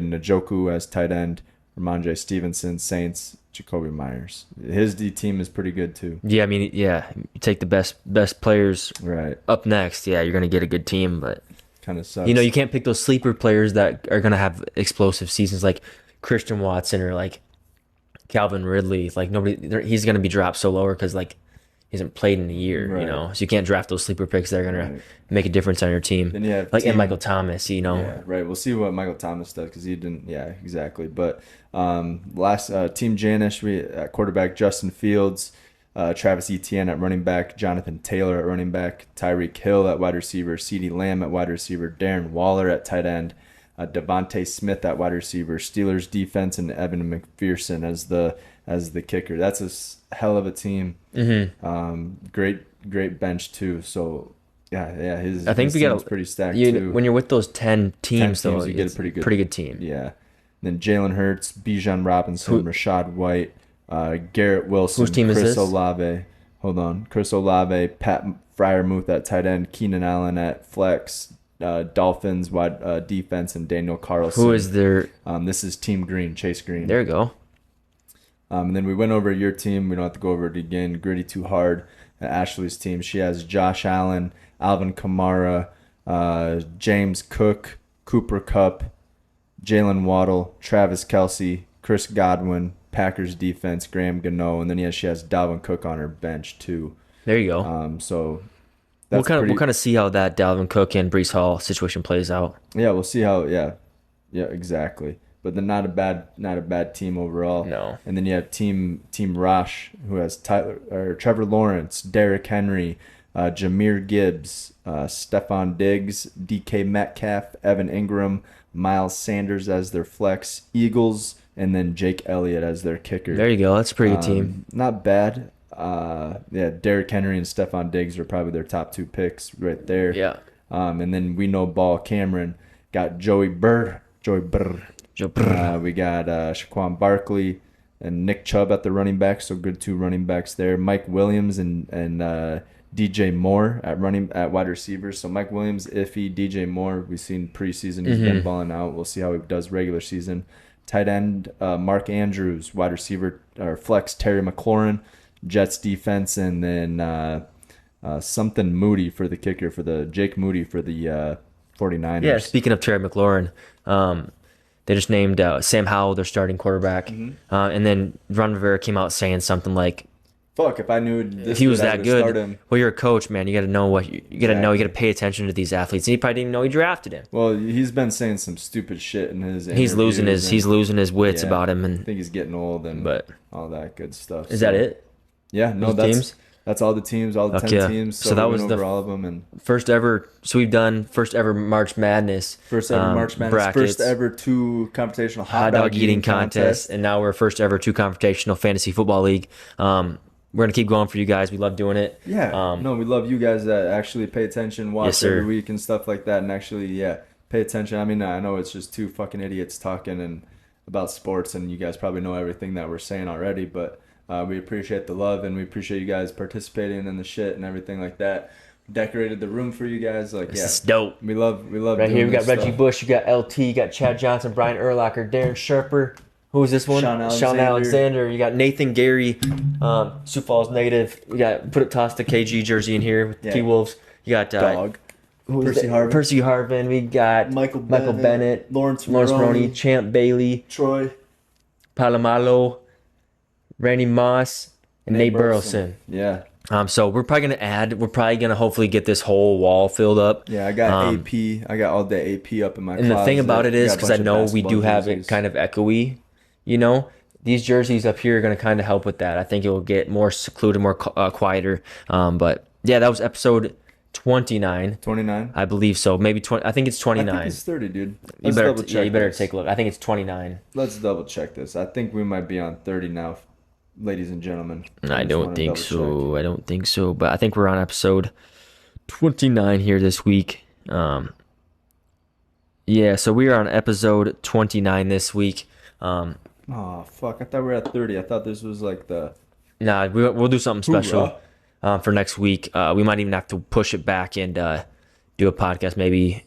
Njoku as tight end, Ramondre Stevenson, Saints, Jacoby Myers. His D team is pretty good too. Yeah, I mean, yeah, you take the best players Right. up next. Yeah, you're gonna get a good team, but Kind of sucks. you can't pick those sleeper players that are gonna have explosive seasons like Christian Watson or like Calvin Ridley. Like he's gonna be dropped so lower because like he hasn't played in a year. Right. So you can't draft those sleeper picks that are gonna Right. make a difference on your team. Then you have Like and team- Michael Thomas. Yeah, right. We'll see what Michael Thomas does because he didn't. Yeah, exactly. But last Team Janish, we at quarterback Justin Fields, Travis Etienne at running back, Jonathan Taylor at running back, Tyreek Hill at wide receiver, CeeDee Lamb at wide receiver, Darren Waller at tight end, Devontae Smith at wide receiver, Steelers defense, and Evan McPherson as the kicker. That's a hell of a team. Mm-hmm. Great bench too. So. Yeah. I think his we got team's pretty stacked too. when you're with those 10 teams, though, you get a it's pretty good team. Yeah. Then Jalen Hurts, Bijan Robinson, Rashad White, Garrett Wilson, Whose team is Chris this? Olave. Hold on. Chris Olave, Pat Fryermuth at tight end, Keenan Allen at flex, Dolphins wide defense, and Daniel Carlson. Who is their? This is Team Green, Chase Green. There you go. And then we went over your team. We don't have to go over it again. Gritty Too Hard. Ashley's team. She has Josh Allen, Alvin Kamara, James Cook, Cooper Kupp, Jalen Waddle, Travis Kelce, Chris Godwin, Packers defense, Graham Gano, and then she has Dalvin Cook on her bench too. There you go. So We'll that's kind of see how that Dalvin Cook and Brees Hall situation plays out. Yeah, we'll see how. Yeah, exactly. But then not a bad team overall. No. And then you have Team Rosh, who has Trevor Lawrence, Derrick Henry, Jameer Gibbs, Stephon Diggs, DK Metcalf, Evan Ingram, Miles Sanders as their flex, Eagles, and then Jake Elliott as their kicker. There you go. That's a pretty good team. Not bad. Derrick Henry and Stephon Diggs are probably their top two picks right there. Yeah. And then we know Ball Cameron got Joey Burr. We got Shaquan Barkley and Nick Chubb at the running back, so good two running backs there. Mike Williams and DJ Moore at wide receivers. So Mike Williams, iffy. DJ Moore, we've seen preseason, he's been balling out. We'll see how he does regular season. Tight end Mark Andrews, wide receiver or flex Terry McLaurin, Jets defense, and then something Moody for the kicker Jake Moody for the 49ers. Yeah. Speaking of Terry McLaurin, they just named Sam Howell their starting quarterback, and then Ron Rivera came out saying something like, Fuck, if I knew this if he was good, I that would've started good, him. well, you're a coach, man. You got to know what you got to know. You got to pay attention to these athletes. And he probably didn't even know he drafted him. Well, he's been saying some stupid shit in his He's losing his wits Yeah. about him, I and think he's getting old and but all that good stuff. is that it? Yeah, no, Those teams? that's all the teams, all the 10 Okay. teams. So that we was went the over all of them and First ever. So we've done first ever March Madness. first ever March Madness, brackets, first ever two confrontational hot dog eating contest, and now we're first ever two confrontational fantasy football league. We're gonna keep going for you guys. We love doing it. Yeah, no, we love you guys that actually pay attention, watch Yes, sir. every week and stuff like that, and actually, pay attention. I mean, I know it's just two fucking idiots talking and about sports, and you guys probably know everything that we're saying already, but we appreciate the love, and we appreciate you guys participating in the shit and everything like that. Decorated the room for you guys, like This is dope. we love Right doing here we got this Reggie stuff. Bush, you got LT, you got Chad Johnson, Brian Urlacher, Darren Sharper. Who is this one? Sean Sean Alexander. Alexander. You got Nathan Gary, Sioux Falls native. We got toss the KG jersey in here with Yeah. T Wolves. You got Dog. who's Percy that? Harvin. Percy Harvin. We got Michael Michael Bennett, Lawrence Maroney, Champ Bailey, Troy, Palomalo, Randy Moss, and Nate Burleson. Yeah. So we're probably gonna hopefully get this whole wall filled up. Yeah, I got AP. I got all the AP up in my And closet. the thing about it is, Got a because I bunch of know we basketball do have jerseys. it kind of echoey, these jerseys up here are going to kind of help with that. I think it will get more secluded, more quieter. But yeah, that was episode 29. 29. I believe so. Maybe 20. I think it's I 29. think it's 30, dude. You Let's better, double check you better this. take a look. I think it's 29. Let's double check this. I think we might be on 30 now, ladies and gentlemen. I just don't wanna think double so. I don't think so. But I think we're on episode 29 here this week. Yeah, so we are on episode 29 this week. Oh, fuck. I thought we were at 30. I thought this was like the... Nah, we'll do something special Hoorah. for next week. We might even have to push it back and do a podcast maybe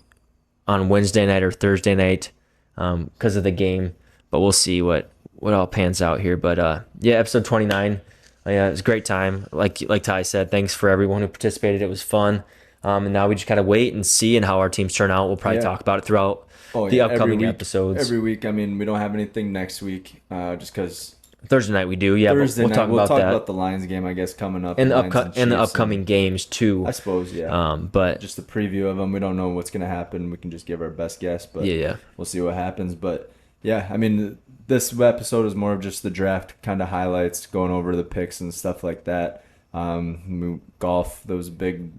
on Wednesday night or Thursday night because of the game. But we'll see what all pans out here. But yeah, episode 29. Yeah, it was a great time. Like Ty said, thanks for everyone who participated. It was fun. And now we just kind of wait and see and how our teams turn out. We'll probably talk about it throughout the upcoming every week, episodes. Every week. I mean, we don't have anything next week just because... Thursday night we do. Yeah, Thursday we'll night, talk we'll about talk that. about the Lions game, I guess, coming up. And the, Lions and the Chiefs upcoming games too. I suppose, yeah. But just the preview of them. We don't know what's going to happen. We can just give our best guess, but yeah. We'll see what happens. But yeah, I mean, this episode is more of just the draft kind of highlights, going over the picks and stuff like that. Golf, there was a big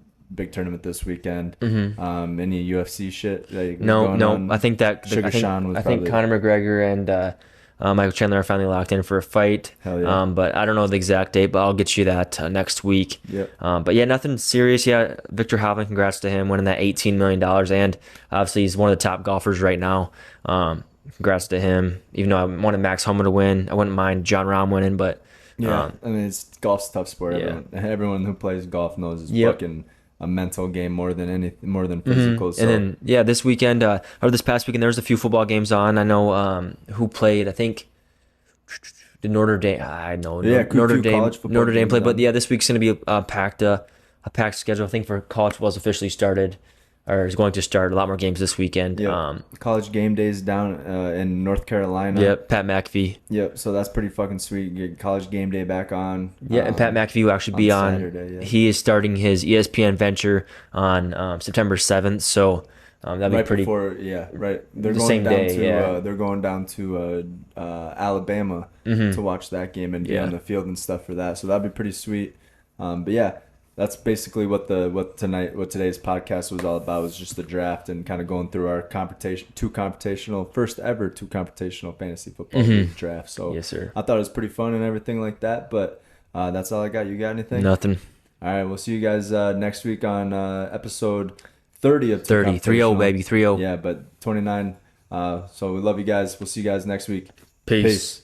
tournament this weekend. Mm-hmm. Any UFC shit? No. On? I think that Sugar Sean was I think Conor McGregor and Michael Chandler are finally locked in for a fight. Hell yeah. But I don't know the exact date, but I'll get you that next week. Yep. But yeah, nothing serious. Yeah, Victor Hovland, congrats to him winning that $18 million, and obviously he's one of the top golfers right now. Congrats to him. Even though I wanted Max Homa to win, I wouldn't mind John Rahm winning, but yeah, I mean, golf's a tough sport. Yeah. Everyone who plays golf knows it's Yep. fucking a mental game more than physical. So. And then yeah, this weekend or this past weekend, there was a few football games on. I know who played. I think the Notre Dame. I know Notre Dame. Notre Dame played, but yeah, this week's gonna be a packed schedule. I think for college football's officially started, or is going to start. A lot more games this weekend. Yep. College game days down in North Carolina. Yep, Pat McAfee. Yep, so that's pretty fucking sweet. Get college game day back on. Yeah, and Pat McAfee will actually be on. Saturday, yeah. He is starting his ESPN venture on September 7th, so that'd be right pretty. before, yeah, right. They're The going same down day, to yeah. they're going down to Alabama to watch that game and be Yeah. on the field and stuff for that. So that'd be pretty sweet. But yeah, that's basically what today's podcast was all about, was just the draft and kind of going through our first ever two computational fantasy football league draft. So Yes, sir. I thought it was pretty fun and everything like that. But that's all I got. You got anything? Nothing. All right, we'll see you guys next week on episode 30 of 30, 3-0, baby, 3-0. Yeah, but 29. So we love you guys. We'll see you guys next week. Peace.